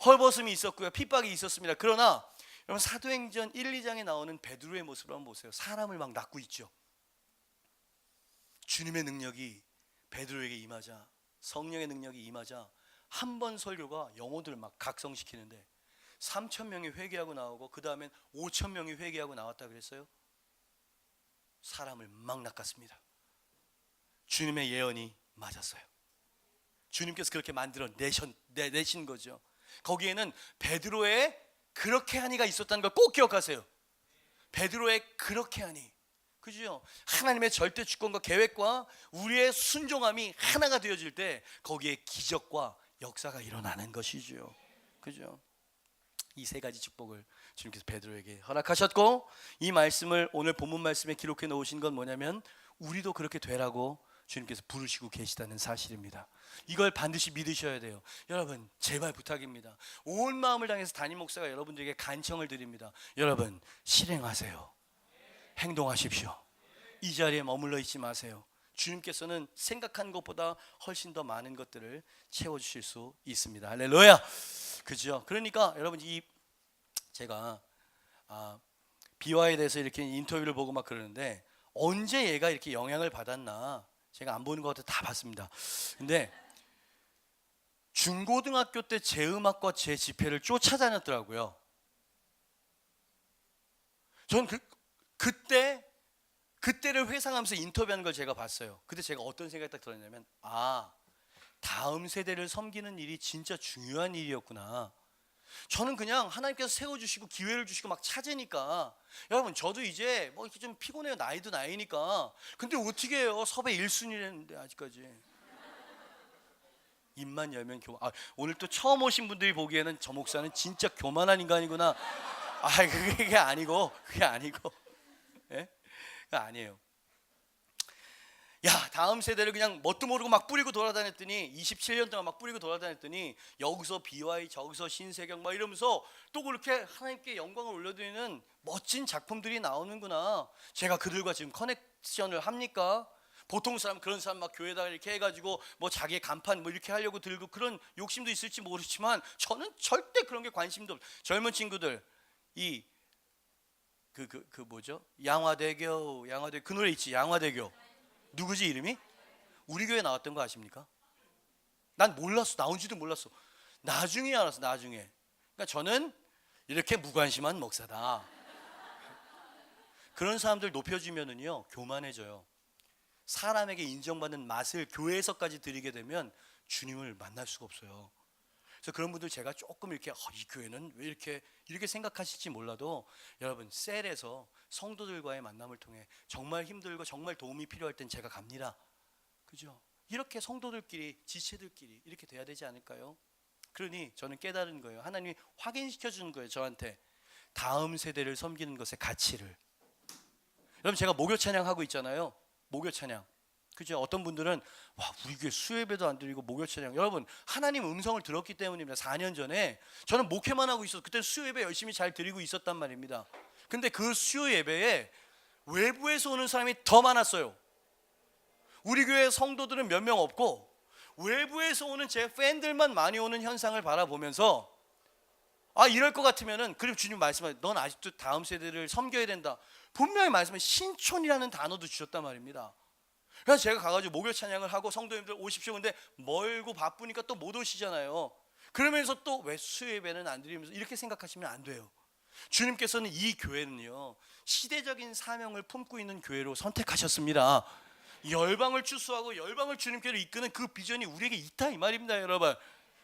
[SPEAKER 1] 헐벗음이 있었고요, 핍박이 있었습니다. 그러나 여러분, 사도행전 1, 2장에 나오는 베드로의 모습을 한번 보세요. 사람을 막 낚고 있죠. 주님의 능력이 베드로에게 임하자, 성령의 능력이 임하자 한 번 설교가 영혼들을 막 각성시키는데 3,000명이 회개하고 나오고 그 다음엔 5,000명이 회개하고 나왔다 그랬어요. 사람을 막 낚았습니다. 주님의 예언이 맞았어요. 주님께서 그렇게 만들어 내신 거죠. 거기에는 베드로의 그렇게 하니가 있었다는 걸 꼭 기억하세요. 베드로의 그렇게 하니, 그죠? 하나님의 절대 주권과 계획과 우리의 순종함이 하나가 되어질 때 거기에 기적과 역사가 일어나는 것이죠. 그죠? 이 세 가지 축복을 주님께서 베드로에게 허락하셨고, 이 말씀을 오늘 본문 말씀에 기록해 놓으신 건 뭐냐면 우리도 그렇게 되라고 주님께서 부르시고 계시다는 사실입니다. 이걸 반드시 믿으셔야 돼요. 여러분 제발 부탁입니다. 온 마음을 다해서 담임 목사가 여러분들에게 간청을 드립니다. 여러분 실행하세요. 행동하십시오. 이 자리에 머물러 있지 마세요. 주님께서는 생각한 것보다 훨씬 더 많은 것들을 채워주실 수 있습니다. 할렐루야. 그죠? 그러니까 여러분 제가 비와에 대해서 이렇게 인터뷰를 보고 막 그러는데 언제 얘가 이렇게 영향을 받았나 제가 안 보는 것도 다 봤습니다. 근데 중고등학교 때 제 음악과 제 집회를 쫓아다녔더라고요. 전 그때를 회상하면서 인터뷰하는 걸 제가 봤어요. 그때 제가 어떤 생각이 딱 들었냐면 다음 세대를 섬기는 일이 진짜 중요한 일이었구나. 저는 그냥 하나님께서 세워주시고 기회를 주시고 막 찾으니까 여러분 저도 이제 뭐 이렇게 좀 피곤해요. 나이도 나이니까. 근데 어떻게 해요? 섭외 1순위랬는데 아직까지. 입만 열면 오늘 또 처음 오신 분들이 보기에는 저 목사는 진짜 교만한 인간이구나. 그게 아니고 예? 그게 아니에요. 다음 세대를 그냥 뭣도 모르고 막 뿌리고 돌아다녔더니 27년 동안 막 뿌리고 돌아다녔더니 여기서 BY 저기서 신세경 막 이러면서 또 그렇게 하나님께 영광을 올려드리는 멋진 작품들이 나오는구나. 제가 그들과 지금 커넥션을 합니까? 보통 사람 그런 사람 막 교회에다가 이렇게 해가지고 뭐 자기의 간판 뭐 이렇게 하려고 들고 그런 욕심도 있을지 모르지만 저는 절대 그런 게 관심도 없어요. 젊은 친구들 뭐죠? 양화대교 그 노래 있지. 양화대교 누구지 이름이? 우리 교회 나왔던 거 아십니까? 난 몰랐어. 나온지도 몰랐어. 나중에 알았어. 나중에. 그러니까 저는 이렇게 무관심한 목사다. 그런 사람들 높여주면은요 교만해져요. 사람에게 인정받는 맛을 교회에서까지 드리게 되면 주님을 만날 수가 없어요. 그래서 그런 분들 제가 조금 이렇게 이 교회는 왜 이렇게 생각하실지 몰라도 여러분 셀에서 성도들과의 만남을 통해 정말 힘들고 정말 도움이 필요할 땐 제가 갑니다. 그죠? 이렇게 성도들끼리 지체들끼리 이렇게 돼야 되지 않을까요? 그러니 저는 깨달은 거예요. 하나님이 확인시켜 주는 거예요. 저한테 다음 세대를 섬기는 것의 가치를. 여러분 제가 목요 찬양하고 있잖아요. 목요 찬양. 그죠? 어떤 분들은 우리 교회 수요예배도 안 드리고 목요 찬양. 여러분 하나님 음성을 들었기 때문입니다. 4년 전에 저는 목회만 하고 있었어요. 그때 수요예배 열심히 잘 드리고 있었단 말입니다. 근데 그 수요예배에 외부에서 오는 사람이 더 많았어요. 우리 교회 성도들은 몇 명 없고 외부에서 오는 제 팬들만 많이 오는 현상을 바라보면서 이럴 것 같으면은 그럼 주님 말씀하세요. 넌 아직도 다음 세대를 섬겨야 된다. 분명히 말씀해 신촌이라는 단어도 주셨단 말입니다. 그래서 제가 가가지고 목요 찬양을 하고 성도님들 오십시오. 근데 멀고 바쁘니까 또 못 오시잖아요. 그러면서 또 왜 수요예배는 안 드리면서 이렇게 생각하시면 안 돼요. 주님께서는 이 교회는요 시대적인 사명을 품고 있는 교회로 선택하셨습니다. 열방을 추수하고 열방을 주님께로 이끄는 그 비전이 우리에게 있다 이 말입니다, 여러분.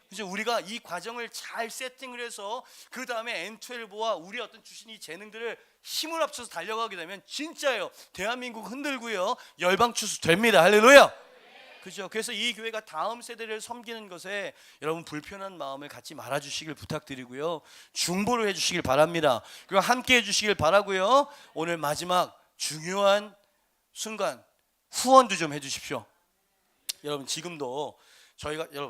[SPEAKER 1] 그래서 우리가 이 과정을 잘 세팅을 해서 그 다음에 N12와 우리 어떤 주신 이 재능들을 힘을 합쳐서 달려가게 되면 진짜요 대한민국 흔들고요 열방 추수 됩니다. 할렐루야. 그죠? 그래서 이 교회가 다음 세대를 섬기는 것에 여러분 불편한 마음을 갖지 말아주시길 부탁드리고요 중보를 해주시길 바랍니다. 그리고 함께 해주시길 바라고요. 오늘 마지막 중요한 순간 후원도 좀 해주십시오. 여러분 지금도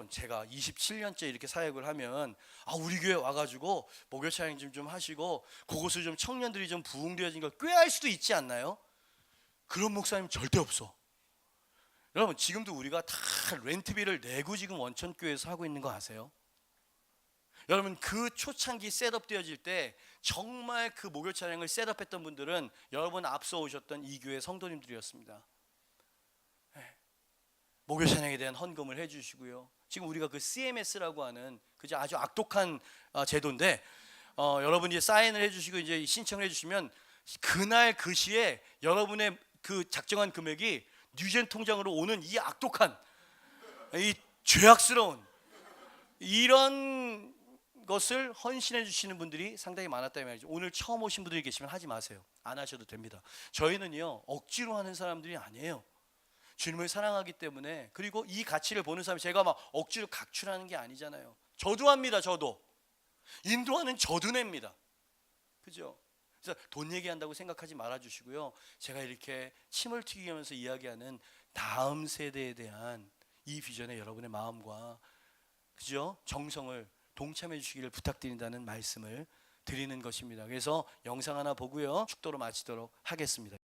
[SPEAKER 1] 제가 27년째 이렇게 사역을 하면 우리 교회 와가지고 목요 찬양 좀 하시고 그곳을 좀 청년들이 좀 부흥되어진 걸 꾀할 수도 있지 않나요? 그런 목사님 절대 없어. 여러분 지금도 우리가 다 렌트비를 내고 지금 원천교회에서 하고 있는 거 아세요? 여러분 그 초창기 셋업되어질 때 정말 그 목요 찬양을 셋업했던 분들은 여러분 앞서 오셨던 이 교회 성도님들이었습니다. 목요 찬양에 대한 헌금을 해주시고요. 지금 우리가 그 CMS라고 하는 그저 아주 악독한 제도인데 여러분이 사인을 해주시고 이제 신청을 해주시면 그날 그 시에 여러분의 그 작정한 금액이 뉴젠 통장으로 오는 이 악독한 이 죄악스러운 이런 것을 헌신해 주시는 분들이 상당히 많았다 말이죠. 오늘 처음 오신 분들이 계시면 하지 마세요. 안 하셔도 됩니다. 저희는요 억지로 하는 사람들이 아니에요. 주님을 사랑하기 때문에. 그리고 이 가치를 보는 사람이 제가 막 억지로 각출하는 게 아니잖아요. 저도 합니다. 저도 인도하는 저도 냅니다. 그죠? 그래서 돈 얘기한다고 생각하지 말아 주시고요. 제가 이렇게 침을 튀기면서 이야기하는 다음 세대에 대한 이 비전에 여러분의 마음과 그죠? 정성을 동참해 주시기를 부탁드린다는 말씀을 드리는 것입니다. 그래서 영상 하나 보고요. 축도로 마치도록 하겠습니다.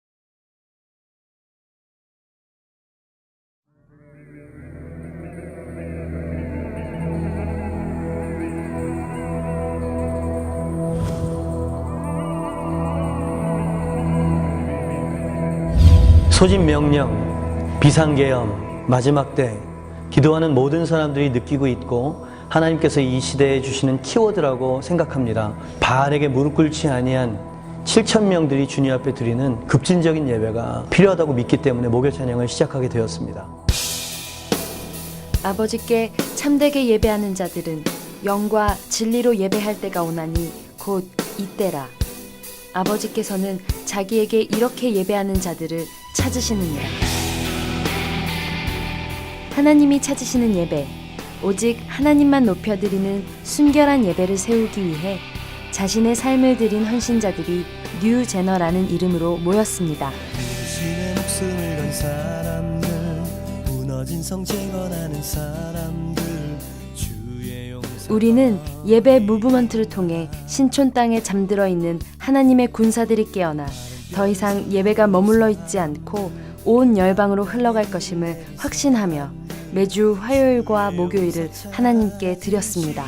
[SPEAKER 1] 소집 명령, 비상계엄, 마지막 때 기도하는 모든 사람들이 느끼고 있고 하나님께서 이 시대에 주시는 키워드라고 생각합니다. 바알에게 무릎 꿇지 아니한 7,000명들이 주님 앞에 드리는 급진적인 예배가 필요하다고 믿기 때문에 목요 찬양을 시작하게 되었습니다.
[SPEAKER 2] 아버지께 참되게 예배하는 자들은 영과 진리로 예배할 때가 오나니 곧 이때라. 아버지께서는 자기에게 이렇게 예배하는 자들을 찾으시느니라. 하나님이 찾으시는 예배, 오직 하나님만 높여드리는 순결한 예배를 세우기 위해 자신의 삶을 드린 헌신자들이 뉴 제너라는 이름으로 모였습니다.
[SPEAKER 3] 당신의 목숨을 건 사람들, 무너진 성 재건하는 사람들, 주의 용서.
[SPEAKER 2] 우리는 예배 무브먼트를 통해 신촌 땅에 잠들어 있는 하나님의 군사들이 깨어나 더 이상 예배가 머물러 있지 않고 온 열방으로 흘러갈 것임을 확신하며 매주 화요일과 목요일을 하나님께 드렸습니다.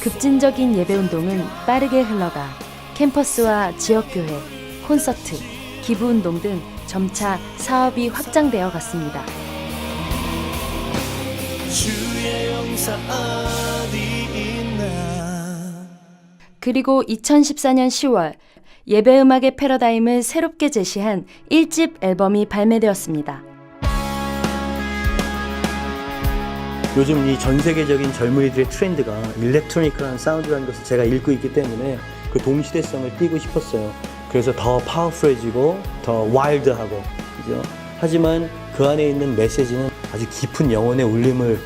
[SPEAKER 2] 급진적인 예배운동은 빠르게 흘러가 캠퍼스와 지역교회, 콘서트, 기부운동 등 점차 사업이 확장되어 갔습니다.
[SPEAKER 3] 주의 용사 어디 있나.
[SPEAKER 2] 그리고 2014년 10월 예배음악의 패러다임을 새롭게 제시한 1집 앨범이 발매되었습니다.
[SPEAKER 1] 요즘 이 전 세계적인 젊은이들의 트렌드가 일렉트로닉한 사운드라는 것을 제가 읽고 있기 때문에 그 동시대성을 띠고 싶었어요. 그래서 더 파워풀해지고 더 와일드하고, 그죠? 하지만 그 안에 있는 메시지는 아주 깊은 영혼의 울림을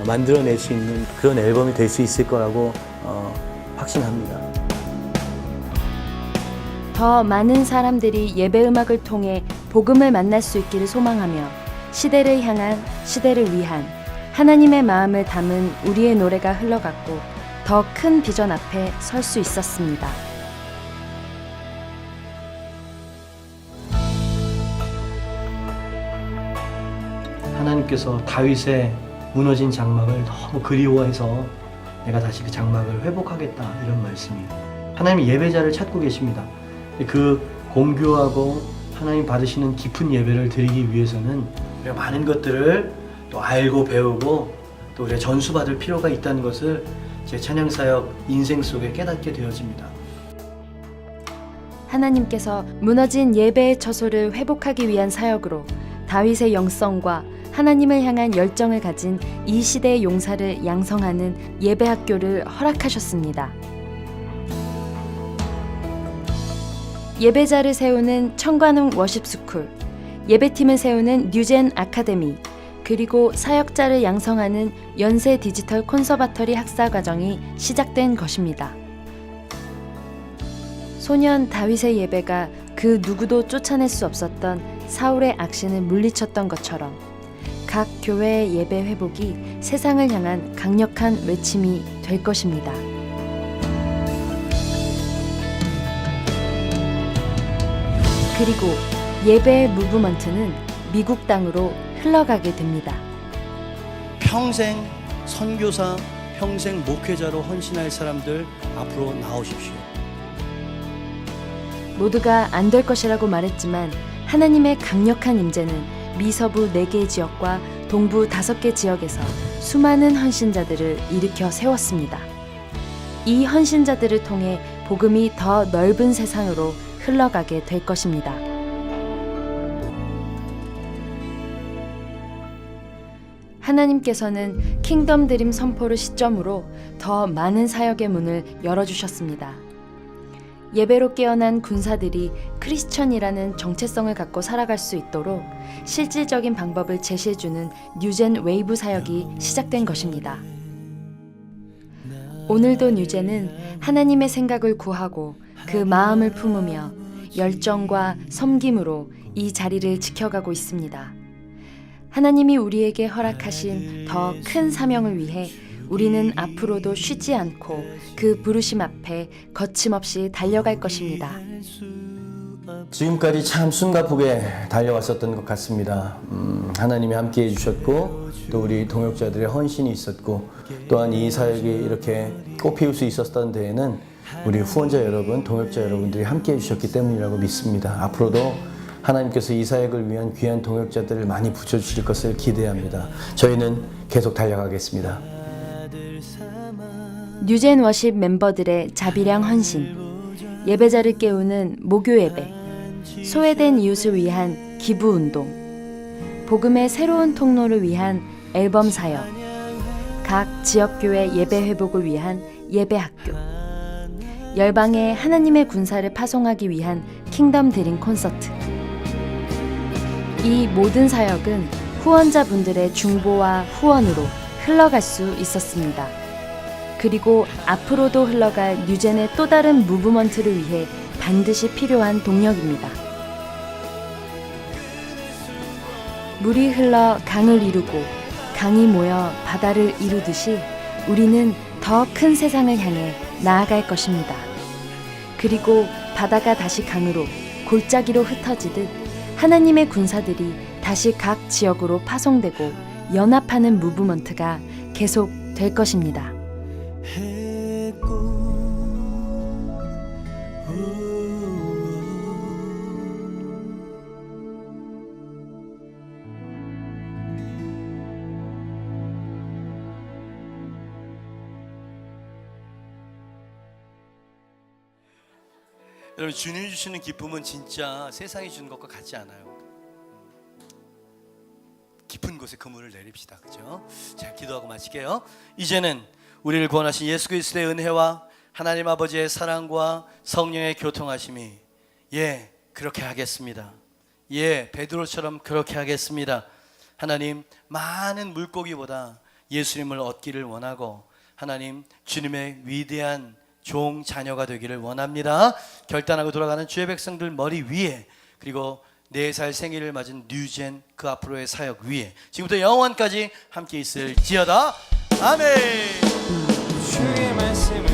[SPEAKER 1] 만들어낼 수 있는 그런 앨범이 될 수 있을 거라고 확신합니다.
[SPEAKER 2] 더 많은 사람들이 예배음악을 통해 복음을 만날 수 있기를 소망하며 시대를 향한, 시대를 위한 하나님의 마음을 담은 우리의 노래가 흘러갔고 더 큰 비전 앞에 설 수 있었습니다.
[SPEAKER 1] 하나님께서 다윗의 무너진 장막을 너무 그리워해서 내가 다시 그 장막을 회복하겠다, 이런 말씀이. 하나님이 예배자를 찾고 계십니다. 그 공교하고 하나님 받으시는 깊은 예배를 드리기 위해서는 우리가 많은 것들을 또 알고 배우고 또 우리가 전수받을 필요가 있다는 것을 제 찬양사역 인생 속에 깨닫게 되어집니다.
[SPEAKER 2] 하나님께서 무너진 예배의 처소를 회복하기 위한 사역으로 다윗의 영성과 하나님을 향한 열정을 가진 이 시대의 용사를 양성하는 예배학교를 허락하셨습니다. 예배자를 세우는 청관웅 워십스쿨, 예배팀을 세우는 뉴젠 아카데미, 그리고 사역자를 양성하는 연세 디지털 콘서바터리 학사 과정이 시작된 것입니다. 소년 다윗의 예배가 그 누구도 쫓아낼 수 없었던 사울의 악신을 물리쳤던 것처럼 각 교회의 예배 회복이 세상을 향한 강력한 외침이 될 것입니다. 그리고 예배의 무브먼트는 미국 땅으로 흘러가게 됩니다.
[SPEAKER 1] 평생 선교사, 평생 목회자로 헌신할 사람들 앞으로 나오십시오.
[SPEAKER 2] 모두가 안 될 것이라고 말했지만 하나님의 강력한 임재는 미서부 4개 지역과 동부 5개 지역에서 수많은 헌신자들을 일으켜 세웠습니다. 이 헌신자들을 통해 복음이 더 넓은 세상으로 흘러가게 될 것입니다. 하나님께서는 킹덤 드림 선포를 시점으로 더 많은 사역의 문을 열어주셨습니다. 예배로 깨어난 군사들이 크리스천이라는 정체성을 갖고 살아갈 수 있도록 실질적인 방법을 제시해주는 뉴젠 웨이브 사역이 시작된 것입니다. 오늘도 뉴제는 하나님의 생각을 구하고 그 마음을 품으며 열정과 섬김으로 이 자리를 지켜가고 있습니다. 하나님이 우리에게 허락하신 더 큰 사명을 위해 우리는 앞으로도 쉬지 않고 그 부르심 앞에 거침없이 달려갈 것입니다.
[SPEAKER 1] 지금까지 참 숨가쁘게 달려왔었던 것 같습니다. 하나님이 함께해 주셨고 또 우리 동역자들의 헌신이 있었고 또한 이 사역이 이렇게 꽃피울 수 있었던 데에는 우리 후원자 여러분, 동역자 여러분들이 함께해 주셨기 때문이라고 믿습니다. 앞으로도 하나님께서 이 사역을 위한 귀한 동역자들을 많이 붙여주실 것을 기대합니다. 저희는 계속 달려가겠습니다.
[SPEAKER 2] 뉴젠 워십 멤버들의 자비량 헌신, 예배자를 깨우는 목요 예배, 소외된 이웃을 위한 기부 운동, 복음의 새로운 통로를 위한 앨범 사역, 각 지역교회 예배 회복을 위한 예배 학교, 열방에 하나님의 군사를 파송하기 위한 킹덤 드림 콘서트. 이 모든 사역은 후원자분들의 중보와 후원으로 흘러갈 수 있었습니다. 그리고 앞으로도 흘러갈 뉴젠의 또 다른 무브먼트를 위해 반드시 필요한 동력입니다. 물이 흘러 강을 이루고 강이 모여 바다를 이루듯이 우리는 더 큰 세상을 향해 나아갈 것입니다. 그리고 바다가 다시 강으로 골짜기로 흩어지듯 하나님의 군사들이 다시 각 지역으로 파송되고 연합하는 무브먼트가 계속 될 것입니다.
[SPEAKER 1] 여러분, 주님이 주시는 기쁨은 진짜 세상이 주는 것과 같지 않아요. 깊은 곳에 그물을 내립시다. 그죠? 자, 기도하고 마칠게요. 이제는 우리를 구원하신 예수 그리스도의 은혜와 하나님 아버지의 사랑과 성령의 교통하심이 그렇게 하겠습니다. 베드로처럼 그렇게 하겠습니다. 하나님, 많은 물고기보다 예수님을 얻기를 원하고 하나님, 주님의 위대한 종 자녀가 되기를 원합니다. 결단하고 돌아가는 주의 백성들 머리 위에, 그리고 4살 생일을 맞은 뉴젠 그 앞으로의 사역 위에 지금부터 영원까지 함께 있을지어다. 아멘.
[SPEAKER 3] 주의 말씀을